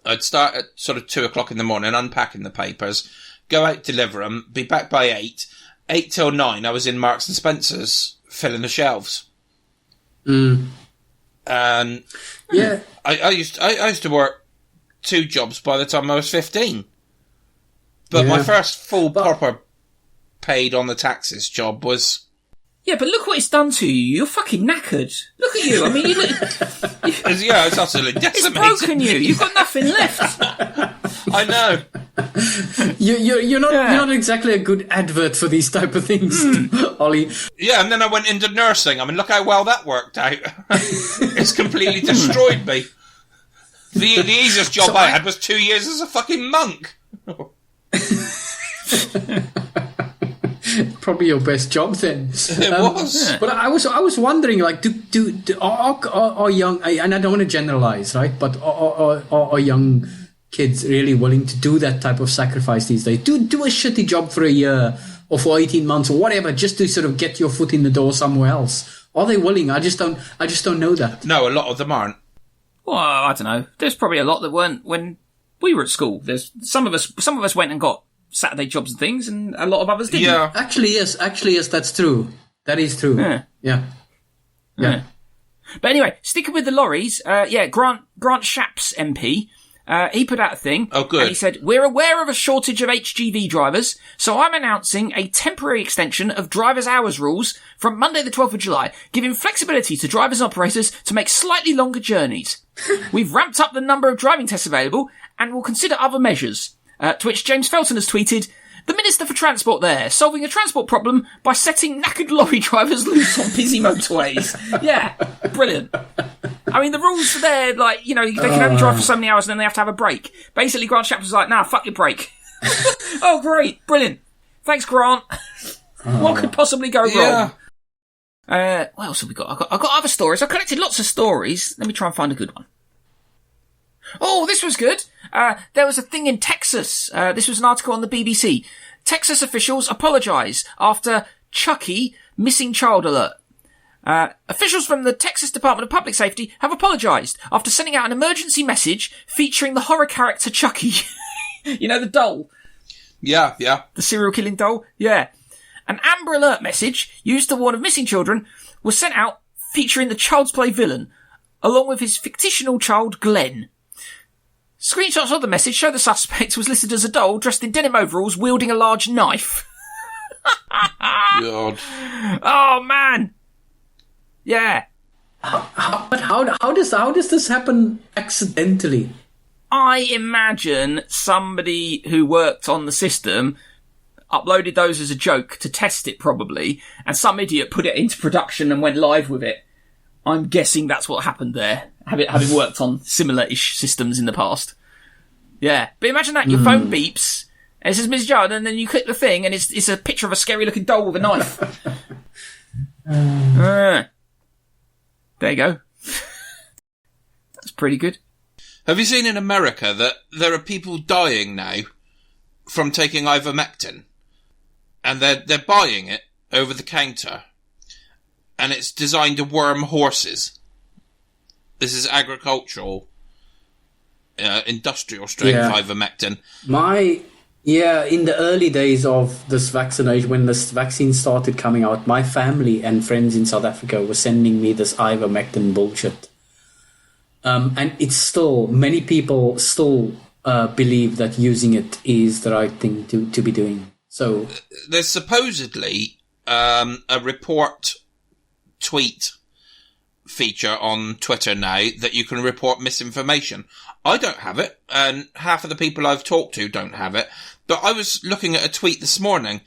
I'd start at sort of 2 o'clock in the morning, unpacking the papers, go out, deliver them, be back by 8. 8 till 9, I was in Marks and Spencer's, filling the shelves. And yeah, I used to work 2 jobs by the time I was 15. But my first full proper paid on the taxes job was... Yeah, but look what it's done to you. You're fucking knackered. Look at you. I mean, you look... it's utterly decimated. It's broken you. You've got nothing left. I know. You're not exactly a good advert for these type of things, Ollie. Yeah, and then I went into nursing. I mean, look how well that worked out. It's completely destroyed me. The easiest job I had was 2 years as a fucking monk. Probably your best job then. It was. But I was wondering, like, are young, and I don't want to generalize, right? But are young kids really willing to do that type of sacrifice these days? Do a shitty job for a year or for 18 months or whatever, just to sort of get your foot in the door somewhere else. Are they willing? I just don't know that. No, a lot of them aren't. Well, I don't know. There's probably a lot that weren't when we were at school. There's some of us went and got Saturday jobs and things, and a lot of others didn't. Yeah. Actually, yes, that's true. That is true. Yeah. But anyway, sticking with the lorries, Grant Shapps MP, he put out a thing. Oh, good. And he said, we're aware of a shortage of HGV drivers, so I'm announcing a temporary extension of drivers' hours rules from Monday the 12th of July, giving flexibility to drivers and operators to make slightly longer journeys. We've ramped up the number of driving tests available and will consider other measures. To which James Felton has tweeted, the Minister for Transport there, solving a transport problem by setting knackered lorry drivers loose on busy motorways. Yeah, brilliant. I mean, the rules are there, like, you know, they can only drive for so many hours and then they have to have a break. Basically, Grant Shapps was like, nah, fuck your break. Oh, great, brilliant. Thanks, Grant. What could possibly go wrong? What else have we got? I've got other stories. I've collected lots of stories. Let me try and find a good one. Oh, this was good. There was a thing in Texas. This was an article on the BBC. Texas officials apologise after Chucky missing child alert. Officials from the Texas Department of Public Safety have apologised after sending out an emergency message featuring the horror character Chucky. You know, the doll? Yeah. The serial killing doll? Yeah. An Amber Alert message used to warn of missing children was sent out featuring the Child's Play villain, along with his fictional child Glenn. Screenshots of the message show the suspect was listed as a doll dressed in denim overalls wielding a large knife. God. Oh, man. Yeah. But how does this happen accidentally? I imagine somebody who worked on the system uploaded those as a joke to test it probably, and some idiot put it into production and went live with it. I'm guessing that's what happened there, having worked on similar-ish systems in the past. Yeah. But imagine that, your phone beeps, and it says Ms. Judd, and then you click the thing, and it's a picture of a scary-looking doll with a knife. There you go. That's pretty good. Have you seen in America that there are people dying now from taking ivermectin? And they're buying it over the counter. And it's designed to worm horses. This is agricultural, industrial strength ivermectin. In the early days of this vaccination, when this vaccine started coming out, my family and friends in South Africa were sending me this ivermectin bullshit. And it's still, many people still believe that using it is the right thing to be doing. So there's supposedly a report tweet feature on Twitter now that you can report misinformation. I don't have it, and half of the people I've talked to don't have it. But I was looking at a tweet this morning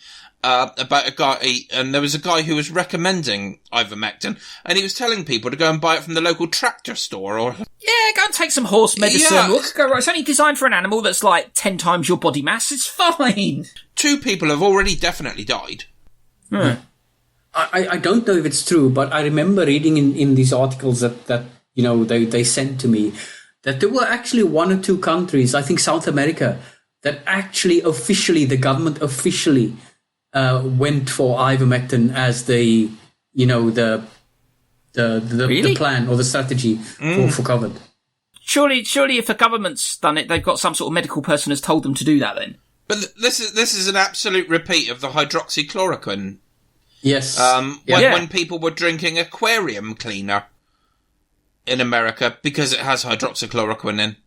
about a guy, and there was a guy who was recommending ivermectin, and he was telling people to go and buy it from the local tractor store. Or go and take some horse medicine. Yeah. It's only designed for an animal that's like 10 times your body mass. It's fine. 2 people have already definitely died. I don't know if it's true, but I remember reading in these articles that you know they sent to me that there were actually 1 or 2 countries, I think South America, that actually the government officially went for ivermectin as the plan or the strategy for COVID. Surely, if a government's done it, they've got some sort of medical person has told them to do that. Then, but this is an absolute repeat of the hydroxychloroquine. Yes. When people were drinking aquarium cleaner in America because it has hydroxychloroquine in.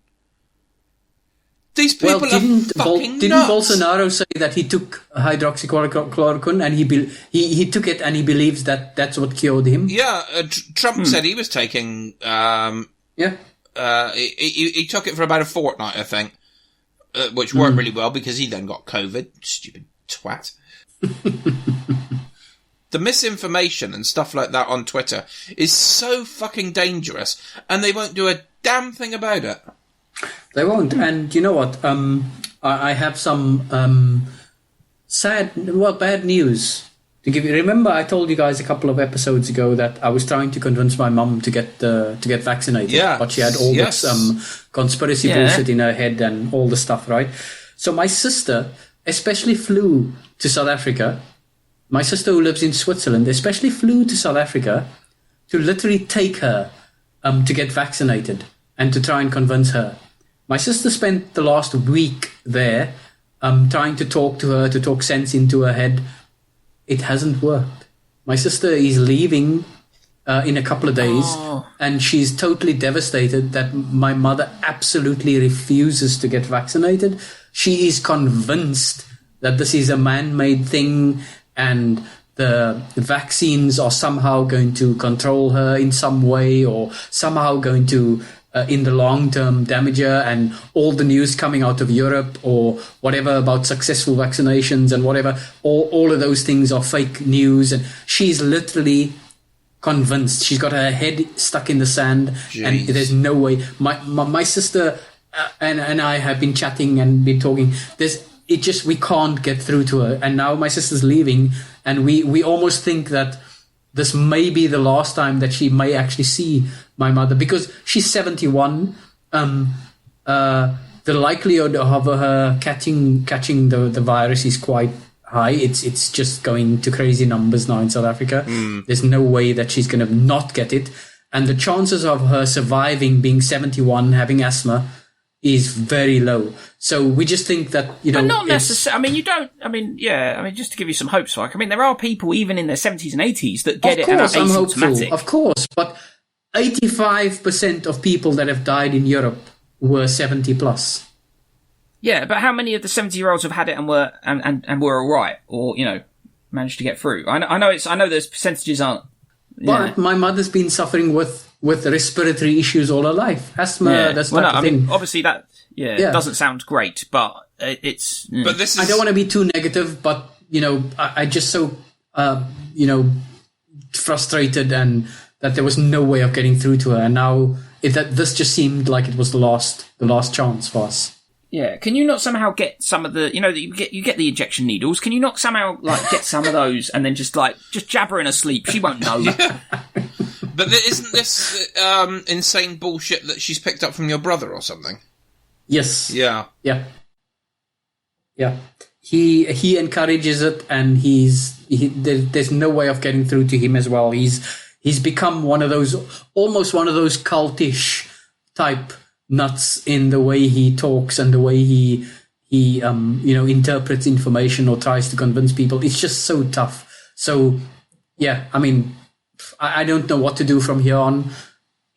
These people didn't nuts. Bolsonaro say that he took hydroxychloroquine and he took it and he believes that that's what cured him? Yeah, Trump said he was taking. He took it for about a fortnight, I think. which worked really well because he then got COVID. Stupid twat. The misinformation and stuff like that on Twitter is so fucking dangerous, and they won't do a damn thing about it. They won't. And you know what? I have some bad news to give you. Remember, I told you guys a couple of episodes ago that I was trying to convince my mum to get vaccinated, but she had all this conspiracy bullshit in her head and all the stuff, right? So my sister especially flew to South Africa. My sister, who lives in Switzerland, especially flew to South Africa to literally take her to get vaccinated and to try and convince her. My sister spent the last week there trying to talk to her, to talk sense into her head. It hasn't worked. My sister is leaving in a couple of days, and she's totally devastated that my mother absolutely refuses to get vaccinated. She is convinced that this is a man-made thing, and the vaccines are somehow going to control her in some way, or somehow going to, in the long term, damage her. And all the news coming out of Europe or whatever about successful vaccinations and whatever, all of those things are fake news. And she's literally convinced. She's got her head stuck in the sand. Jeez. And there's no way. My sister and I have been chatting and been talking. We can't get through to her. And now my sister's leaving, and we almost think that this may be the last time that she may actually see my mother, because she's 71. The likelihood of her catching the virus is quite high. It's just going to crazy numbers now in South Africa. There's no way that she's going to not get it. And the chances of her surviving, being 71, having asthma, is very low. So we just think that, but not necessarily. Just to give you some hope, Spike. I mean, there are people even in their 70s and 80s that get it and are asymptomatic. Of course, but 85% of people that have died in Europe were 70 plus. Yeah, but how many of the 70-year-olds have had it and were all right, or managed to get through? I know those percentages aren't. But my mother's been suffering with respiratory issues all her life, asthma. That's thing. I mean, obviously that it doesn't sound great, but it's. But this is. I don't want to be too negative, but I just so frustrated, and that there was no way of getting through to her, and now this just seemed like it was the last chance for us. Yeah, can you not somehow get some of the, you get the injection needles? Can you not somehow get some of those and then just jab her in her sleep? She won't know. But isn't this insane bullshit that she's picked up from your brother or something? Yes. Yeah. Yeah. Yeah. He encourages it, and there's no way of getting through to him as well. He's become almost one of those cultish type nuts in the way he talks and the way he interprets information or tries to convince people. It's just so tough. So yeah, I mean, I don't know what to do from here on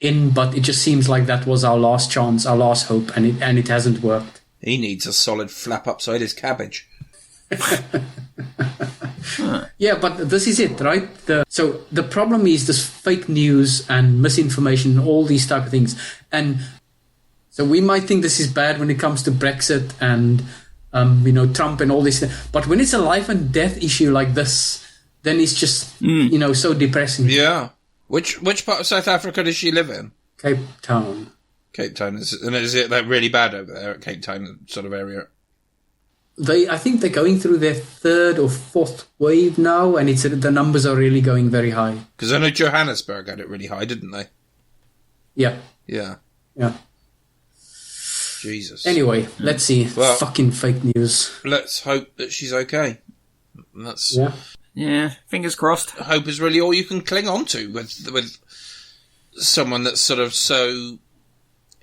in, but it just seems like that was our last chance, our last hope, and it hasn't worked. He needs a solid flap upside his cabbage. Yeah, but this is it, right? So the problem is this fake news and misinformation, all these type of things. And so we might think this is bad when it comes to Brexit and Trump and all this, but when it's a life and death issue like this, then it's just so depressing. Yeah. Which part of South Africa does she live in? Cape Town. Cape Town. Is it really bad over there at Cape Town sort of area? I think they're going through their third or fourth wave now, and the numbers are really going very high. Because I know Johannesburg had it really high, didn't they? Yeah. Yeah. Yeah. Jesus. Anyway, let's see. Well, fucking fake news. Let's hope that she's okay. That's yeah. Fingers crossed. Hope is really all you can cling on to with someone that's sort of so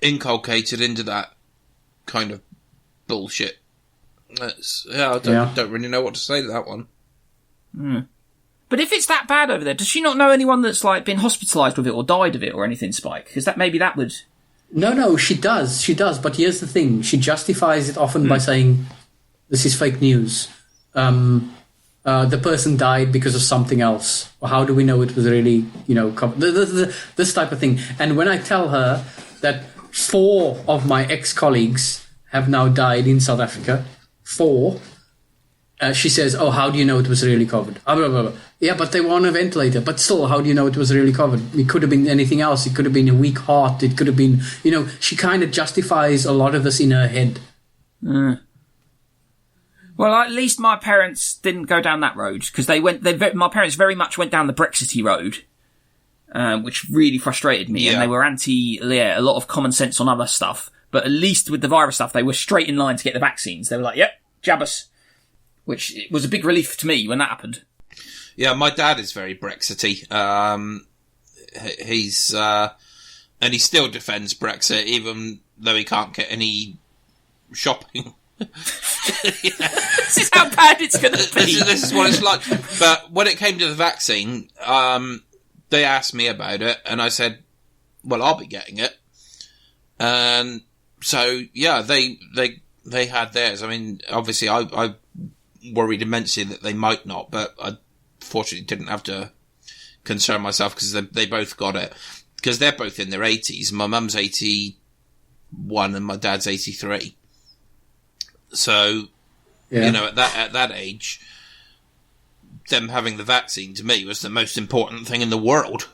inculcated into that kind of bullshit. I don't really know what to say to that one. But if it's that bad over there, does she not know anyone that's been hospitalised with it or died of it or anything, Spike? Because maybe that would. No, she does. But here's the thing: she justifies it often by saying, "This is fake news. The person died because of something else. Or how do we know it was really, this type of thing?" And when I tell her that 4 of my ex-colleagues have now died in South Africa. 4, she says, oh, how do you know it was really COVID? Blah, blah, blah. Yeah, but they were on a ventilator. But still, how do you know it was really COVID? It could have been anything else. It could have been a weak heart. It could have been, she kind of justifies a lot of this in her head. Well, at least my parents didn't go down that road, because my parents very much went down the Brexity road, which really frustrated me. And they were a lot of common sense on other stuff. But at least with the virus stuff, they were straight in line to get the vaccines. They were like, yep, jab us. Which was a big relief to me when that happened. Yeah, my dad is very Brexity. He's and he still defends Brexit, even though he can't get any shopping. This is how bad it's going to be. This is what it's like. But when it came to the vaccine, they asked me about it, and I said, well, I'll be getting it. And so, yeah, they had theirs. I mean, obviously, I worried immensely that they might not, but I fortunately didn't have to concern myself, because they both got it. Because they're both in their 80s. My mum's 81 and my dad's 83. So, at that age, them having the vaccine to me was the most important thing in the world.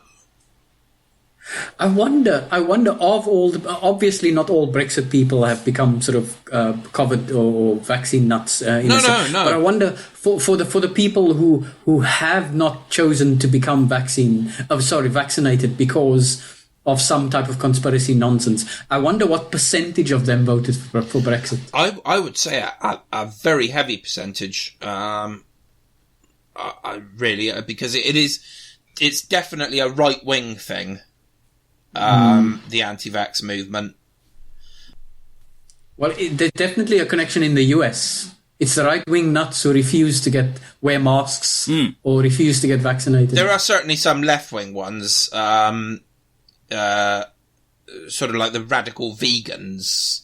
I wonder of all obviously not all Brexit people have become sort of COVID or vaccine nuts. No. But I wonder for the people who have not chosen to become vaccinated because of some type of conspiracy nonsense. I wonder what percentage of them voted for Brexit. I would say a very heavy percentage. I really, because it's definitely a right wing thing. The anti-vax movement. Well, there's definitely a connection in the US. It's the right-wing nuts who refuse to wear masks or refuse to get vaccinated. There are certainly some left-wing ones, sort of like the radical vegans,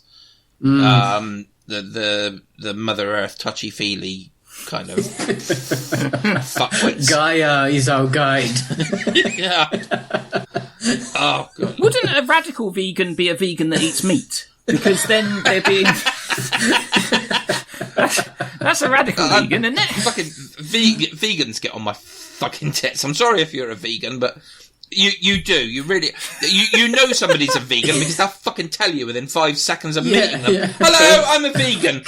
the Mother Earth touchy-feely kind of fuckwits. Gaia is our guide. Yeah. Oh, God. Wouldn't a radical vegan be a vegan that eats meat? Because then they're being... that's a radical vegan, isn't it? Fucking vegans get on my fucking tits. I'm sorry if you're a vegan, but you do. You really... You know somebody's a vegan because they'll fucking tell you within 5 seconds of meeting them. Yeah. Hello, I'm a vegan.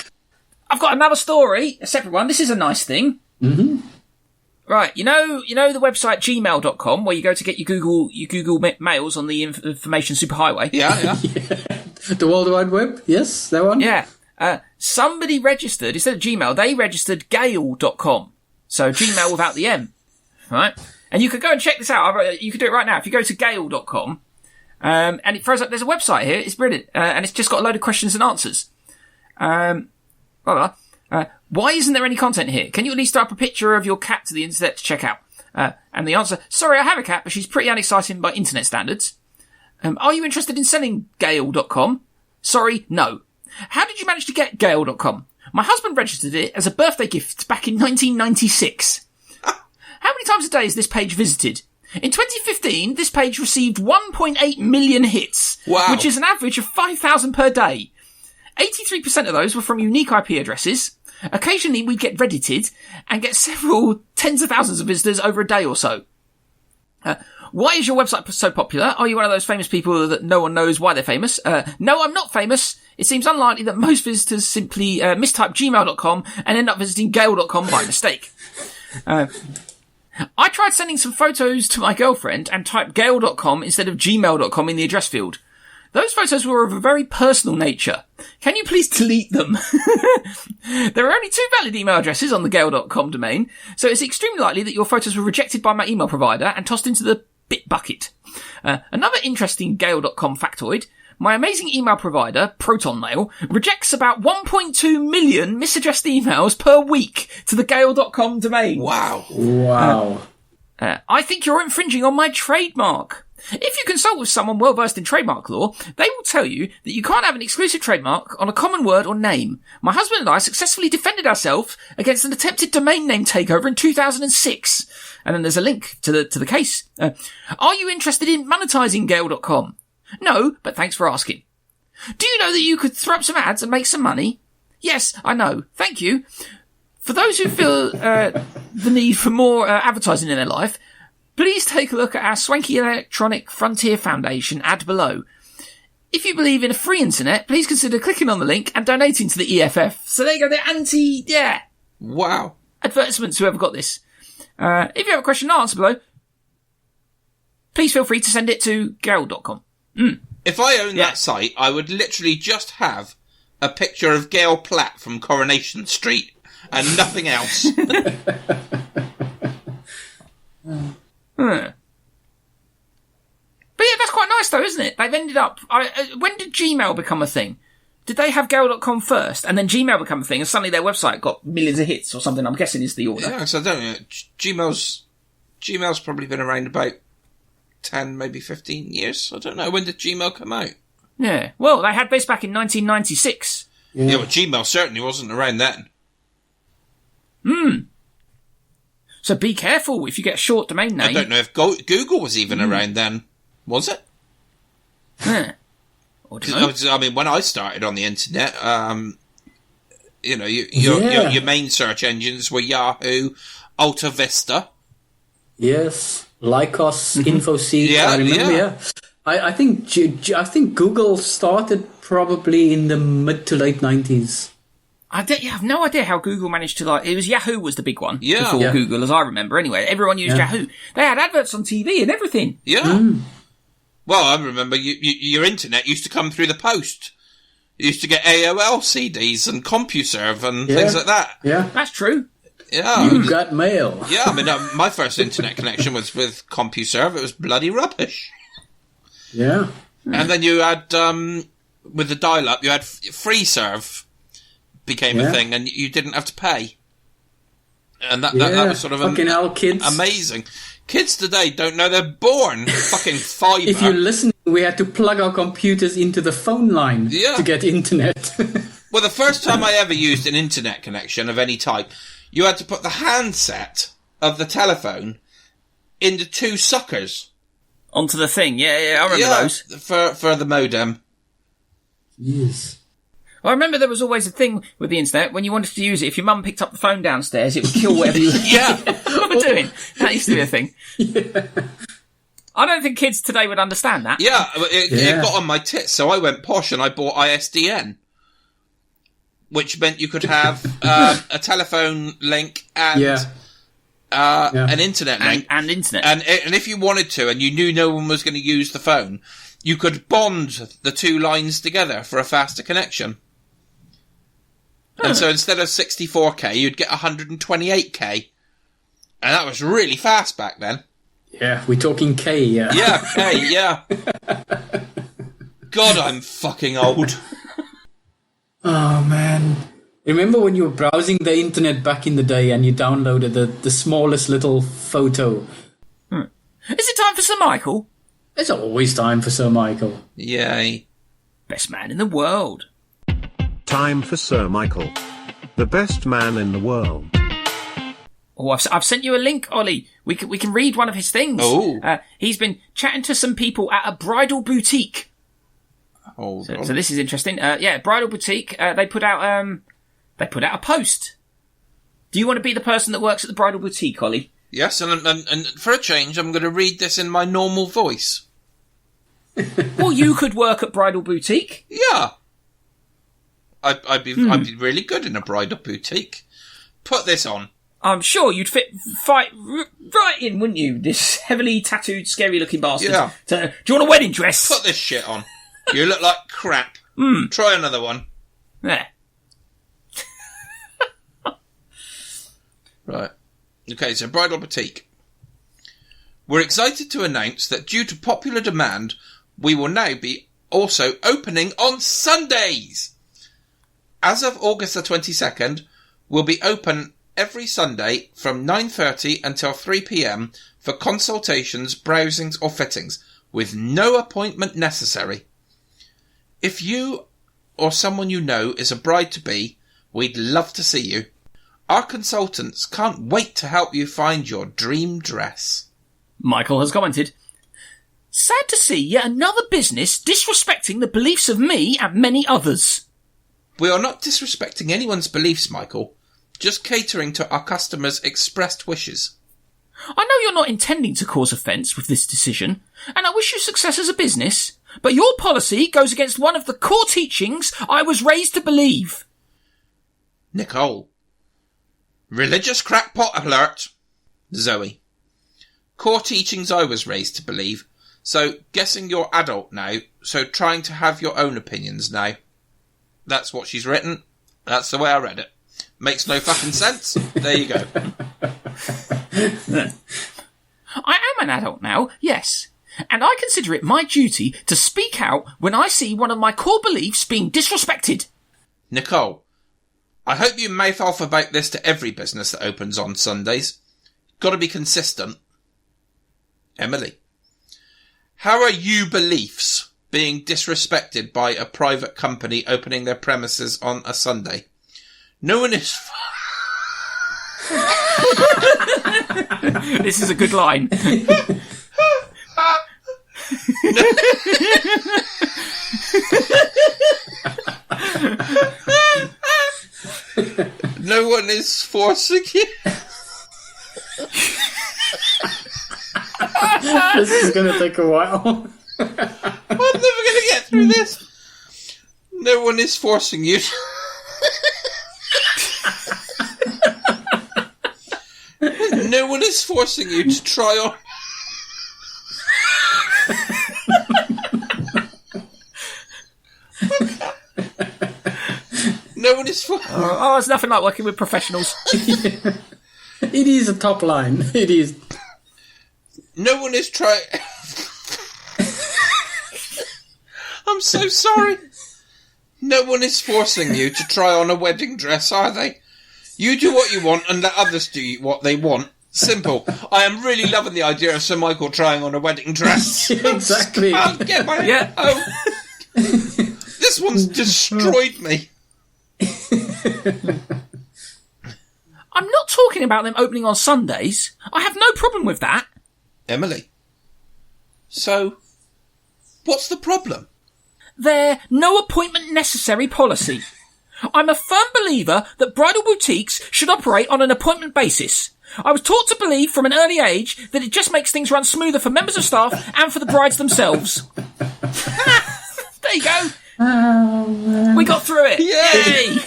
I've got another story, a separate one. This is a nice thing. Mm-hmm. Right, you know the website gmail.com where you go to get your Google mails on the information superhighway? Yeah. The World Wide Web? Yes, that one? Yeah. Somebody registered, instead of Gmail, they registered Gale.com. So Gmail without the M. Right? And you could go and check this out. You could do it right now. If you go to Gale.com, and it throws up, there's a website here. It's brilliant. And it's just got a load of questions and answers. Why isn't there any content here? Can you at least throw up a picture of your cat to the internet to check out? And the answer, sorry, I have a cat, but she's pretty unexciting by internet standards. Are you interested in selling Gale.com? Sorry, no. How did you manage to get Gale.com? My husband registered it as a birthday gift back in 1996. How many times a day is this page visited? In 2015, this page received 1.8 million hits, which is an average of 5,000 per day. 83% of those were from unique IP addresses. Occasionally we get Reddited and get several tens of thousands of visitors over a day or so. Why is your website so popular? Are you one of those famous people that no one knows why they're famous? No, I'm not famous. It seems unlikely that most visitors simply mistype gmail.com and end up visiting gale.com by mistake. I tried sending some photos to my girlfriend and typed gale.com instead of gmail.com in the address field. Those photos were of a very personal nature. Can you please delete them? There are only 2 valid email addresses on the gale.com domain, so it's extremely likely that your photos were rejected by my email provider and tossed into the bit bucket. Another interesting gale.com factoid, my amazing email provider, ProtonMail, rejects about 1.2 million misaddressed emails per week to the gale.com domain. Wow. I think you're infringing on my trademark. If you consult with someone well versed in trademark law, they will tell you that you can't have an exclusive trademark on a common word or name. My husband and I successfully defended ourselves against an attempted domain name takeover in 2006. And then there's a link to the case. Are you interested in monetizing Gale.com? No, but thanks for asking. Do you know that you could throw up some ads and make some money? Yes, I know. Thank you. For those who feel the need for more advertising in their life, please take a look at our swanky electronic Frontier Foundation ad below. If you believe in a free internet, please consider clicking on the link and donating to the EFF. So there you go, the Wow. advertisements, whoever got this. If you have a question to answer below, please feel free to send it to Gerald.com. If I owned that site, I would literally just have a picture of Gail Platt from Coronation Street and nothing else. But yeah, that's quite nice though, isn't it? They've ended up... when did Gmail become a thing? Did they have Gale.com first, and then Gmail become a thing, and suddenly their website got millions of hits or something? I'm guessing is the order. Yeah, because I don't know. Gmail's probably been around about 10, maybe 15 years. I don't know. When did Gmail come out? Yeah. Well, they had this back in 1996. Yeah, well, Gmail certainly wasn't around then. So be careful if you get a short domain name. I don't know if Google was even around then. Was it? Yeah. I mean, when I started on the internet, your main search engines were Yahoo, Alta Vista. Yes, Lycos, InfoSeek. I remember. Yeah. I think Google started probably in the mid to late 90s. I have no idea how Google managed to it was Yahoo was the big one before Yeah. Google, as I remember. Anyway, everyone used Yahoo. They had adverts on TV and everything. Yeah. Well, I remember your internet used to come through the post. You used to get AOL CDs and CompuServe and things like that. Yeah, that's true. Yeah, you got mail. Yeah, I mean, my first internet connection was with CompuServe. It was bloody rubbish. Yeah, and then you had with the dial-up, you had FreeServe became a thing, and you didn't have to pay. And that was sort of fucking hell, kids. Amazing. Kids today don't know they're born. Fucking fibre. If you listen, we had to plug our computers into the phone line to get internet. Well, the first time I ever used an internet connection of any type, you had to put the handset of the telephone into two suckers. Onto the thing, I remember those. For the modem. Yes. Well, I remember there was always a thing with the internet, when you wanted to use it, if your mum picked up the phone downstairs, it would kill whatever you were doing. That used to be a thing. Yeah. I don't think kids today would understand that. Yeah, it got on my tits, so I went posh and I bought ISDN, which meant you could have a telephone link and an internet link. And internet. And if you wanted to, and you knew no one was going to use the phone, you could bond the two lines together for a faster connection. And so instead of 64k, you'd get 128k. And that was really fast back then. Yeah, we're talking K, yeah. Yeah, K, yeah. God, I'm fucking old. Oh, man. Remember when you were browsing the internet back in the day and you downloaded the smallest little photo? Is it time for Sir Michael? There's always time for Sir Michael. Yay. Best man in the world. Time for Sir Michael. The best man in the world. Oh, I've sent you a link, Ollie. We can read one of his things. Oh. He's been chatting to some people at a bridal boutique. Oh. So this is interesting. Bridal boutique. They put out a post. Do you want to be the person that works at the bridal boutique, Ollie? Yes, and for a change, I'm going to read this in my normal voice. Well, you could work at bridal boutique. Yeah. I'd be really good in a bridal boutique. Put this on. I'm sure you'd fit right in, wouldn't you? This heavily tattooed, scary-looking bastard. Yeah. Do you want a wedding dress? Put this shit on. You look like crap. Try another one. Yeah. Right. Okay, so bridal boutique. We're excited to announce that due to popular demand, we will now be also opening on Sundays. As of August the 22nd, we'll be open every Sunday from 9:30 until 3 p.m. for consultations, browsings or fittings, with no appointment necessary. If you or someone you know is a bride-to-be, we'd love to see you. Our consultants can't wait to help you find your dream dress. Michael has commented, Sad to see yet another business disrespecting the beliefs of me and many others. We are not disrespecting anyone's beliefs, Michael. Just catering to our customers' expressed wishes. I know you're not intending to cause offence with this decision, and I wish you success as a business, but your policy goes against one of the core teachings I was raised to believe. Nicole. Religious crackpot alert. Zoe. Core teachings I was raised to believe. So, guessing you're adult now, so trying to have your own opinions now. That's what she's written. That's the way I read it. Makes no fucking sense. There you go. I am an adult now, yes, and I consider it my duty to speak out when I see one of my core beliefs being disrespected. Nicole, I hope you mouth off about this to every business that opens on Sundays. Got to be consistent. Emily, how are you beliefs being disrespected by a private company opening their premises on a Sunday? No one is... This is a good line. No one is forcing you. This is going to take a while. I'm never going to get through this. No one is forcing you. No one is forcing you to try on. No one is forcing. Oh, it's nothing like working with professionals. It is a top line. It is. No one is trying. I'm so sorry. No one is forcing you to try on a wedding dress, are they? You do what you want and let others do what they want. Simple. I am really loving the idea of Sir Michael trying on a wedding dress. Exactly. I can't get my... Yeah. Oh. This one's destroyed me. I'm not talking about them opening on Sundays. I have no problem with that. Emily. So, what's the problem? Their no appointment necessary policy. I'm a firm believer that bridal boutiques should operate on an appointment basis. I was taught to believe from an early age that it just makes things run smoother for members of staff and for the brides themselves. There you go. We got through it. Yay!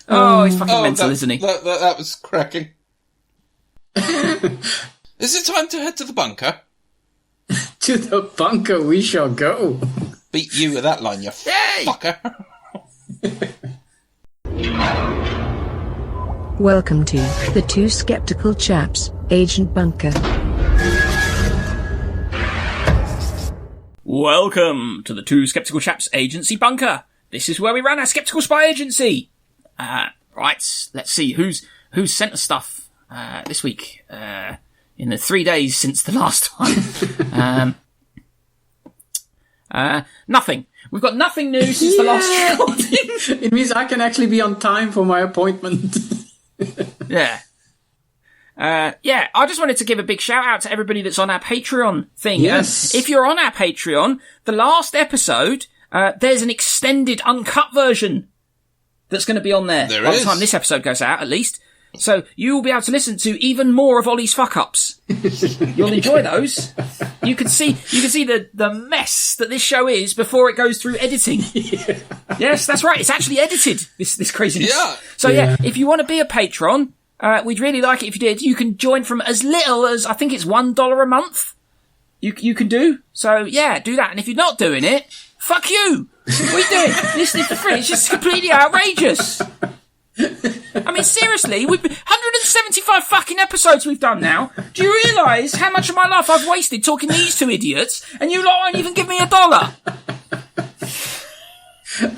Oh, he's fucking mental, isn't he? That was cracking. Is it time to head to the bunker? To the bunker we shall go. Beat you with that line, you fucker. Welcome to the Two Skeptical Chaps, Agent Bunker. Welcome to the Two Skeptical Chaps Agency Bunker. This is where we run our skeptical spy agency. Right, let's see who's sent us stuff this week. In the 3 days since the last time. Nothing. We've got nothing new since the last recording. It means I can actually be on time for my appointment. Yeah. I just wanted to give a big shout out to everybody that's on our Patreon thing. Yes. If you're on our Patreon, the last episode, there's an extended uncut version that's going to be on there. By the time this episode goes out, at least. So you will be able to listen to even more of Ollie's fuck-ups. You'll enjoy those. You can see the mess that this show is before it goes through editing. Yeah. Yes, that's right. It's actually edited, this craziness. Yeah. So if you want to be a patron, we'd really like it if you did. You can join from as little as, I think it's $1 a month. You can do. So yeah, do that. And if you're not doing it, fuck you. What are you doing? Listening for free. It's just completely outrageous. I mean, seriously, we've 175 fucking episodes we've done now. Do you realise how much of my life I've wasted talking to these two idiots, and you lot won't even give me $1?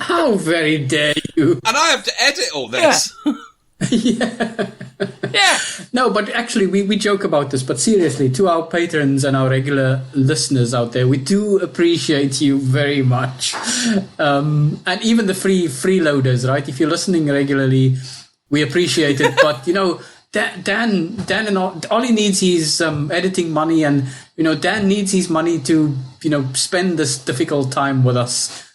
How very dare you? And I have to edit all this. Yeah. No, but actually, we joke about this, but seriously, to our patrons and our regular listeners out there, we do appreciate you very much. And even the freeloaders, right? If you're listening regularly, we appreciate it. But, Dan and all he needs is editing money, and Dan needs his money to, spend this difficult time with us.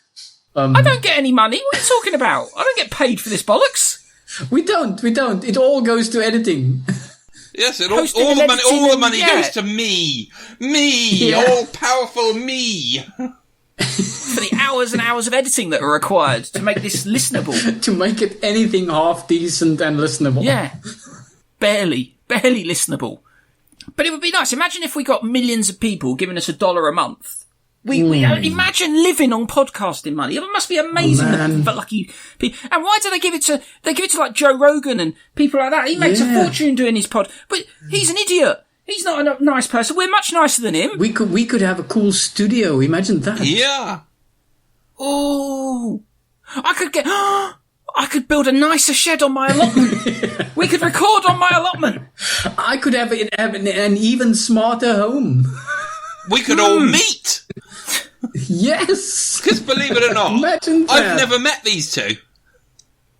I don't get any money. What are you talking about? I don't get paid for this bollocks. We don't. It all goes to editing. Yes, all the money goes to me. Me, all powerful me. For the hours and hours of editing that are required to make this listenable. To make it anything half decent and listenable. Yeah. Barely listenable. But it would be nice. Imagine if we got millions of people giving us $1 a month. We imagine living on podcasting money. It must be amazing for lucky people. And why do they give it to like Joe Rogan and people like that? He makes a fortune doing his pod, but he's an idiot. He's not a nice person. We're much nicer than him. We could have a cool studio. Imagine that. Yeah. Oh, I could build a nicer shed on my allotment. We could record on my allotment. I could have an even smarter home. We could all meet. Yes. Because believe it or not, imagine that. I've never met these two.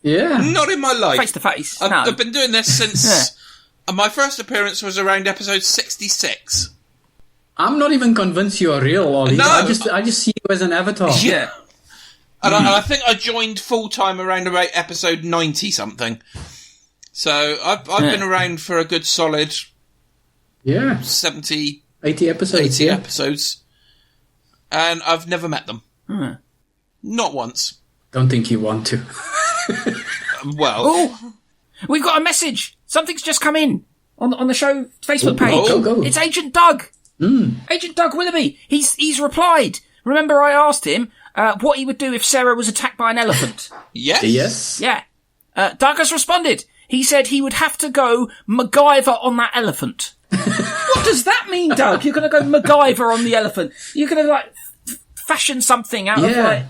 Yeah. Not in my life. Face to face. I've been doing this since my first appearance was around episode 66. I'm not even convinced you are real, Ollie. No. I just see you as an avatar. Yeah. And I think I joined full-time around about episode 90-something. So I've been around for a good solid 70... 80 episodes. 80 episodes. And I've never met them. Not once. Don't think you want to. Well... Oh, we've got a message. Something's just come in on the show Facebook page. Go. It's Agent Doug. Agent Doug Willoughby. He's replied. Remember I asked him what he would do if Sarah was attacked by an elephant? Yes. Yeah. Doug has responded. He said he would have to go MacGyver on that elephant. What does that mean, Doug? You're going to go MacGyver on the elephant. You're going to, fashion something out of,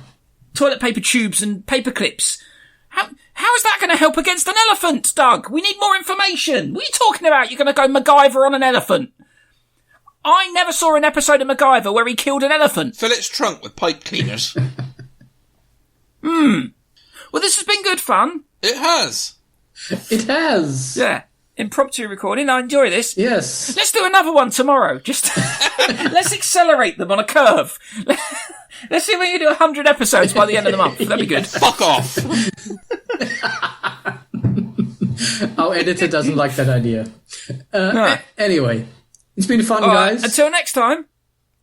toilet paper tubes and paper clips. How is that going to help against an elephant, Doug? We need more information. What are you talking about? You're going to go MacGyver on an elephant. I never saw an episode of MacGyver where he killed an elephant. Fill its trunk with pipe cleaners. Well, this has been good fun. It has. It has. Yeah. Impromptu recording. I enjoy this. Yes. Let's do another one tomorrow. Just let's accelerate them on a curve. Let's see if we can do 100 episodes by the end of the month. That'd be good. Fuck off. Our editor doesn't like that idea. Anyway, it's been fun, guys. Until next time,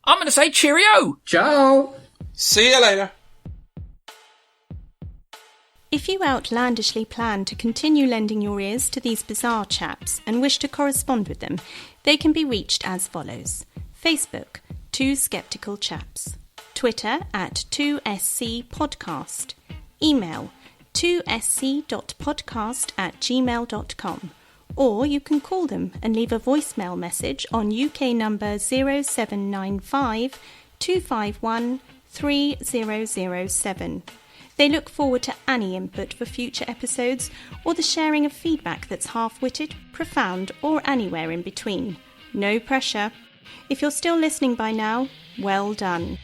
I'm going to say cheerio. Ciao. See you later. If you outlandishly plan to continue lending your ears to these bizarre chaps and wish to correspond with them, they can be reached as follows. Facebook, 2 Skeptical Chaps. Twitter at 2SCPodcast. Email 2sc.podcast@gmail.com. Or you can call them and leave a voicemail message on UK number 0795 251 3007. They look forward to any input for future episodes or the sharing of feedback that's half-witted, profound, or anywhere in between. No pressure. If you're still listening by now, well done.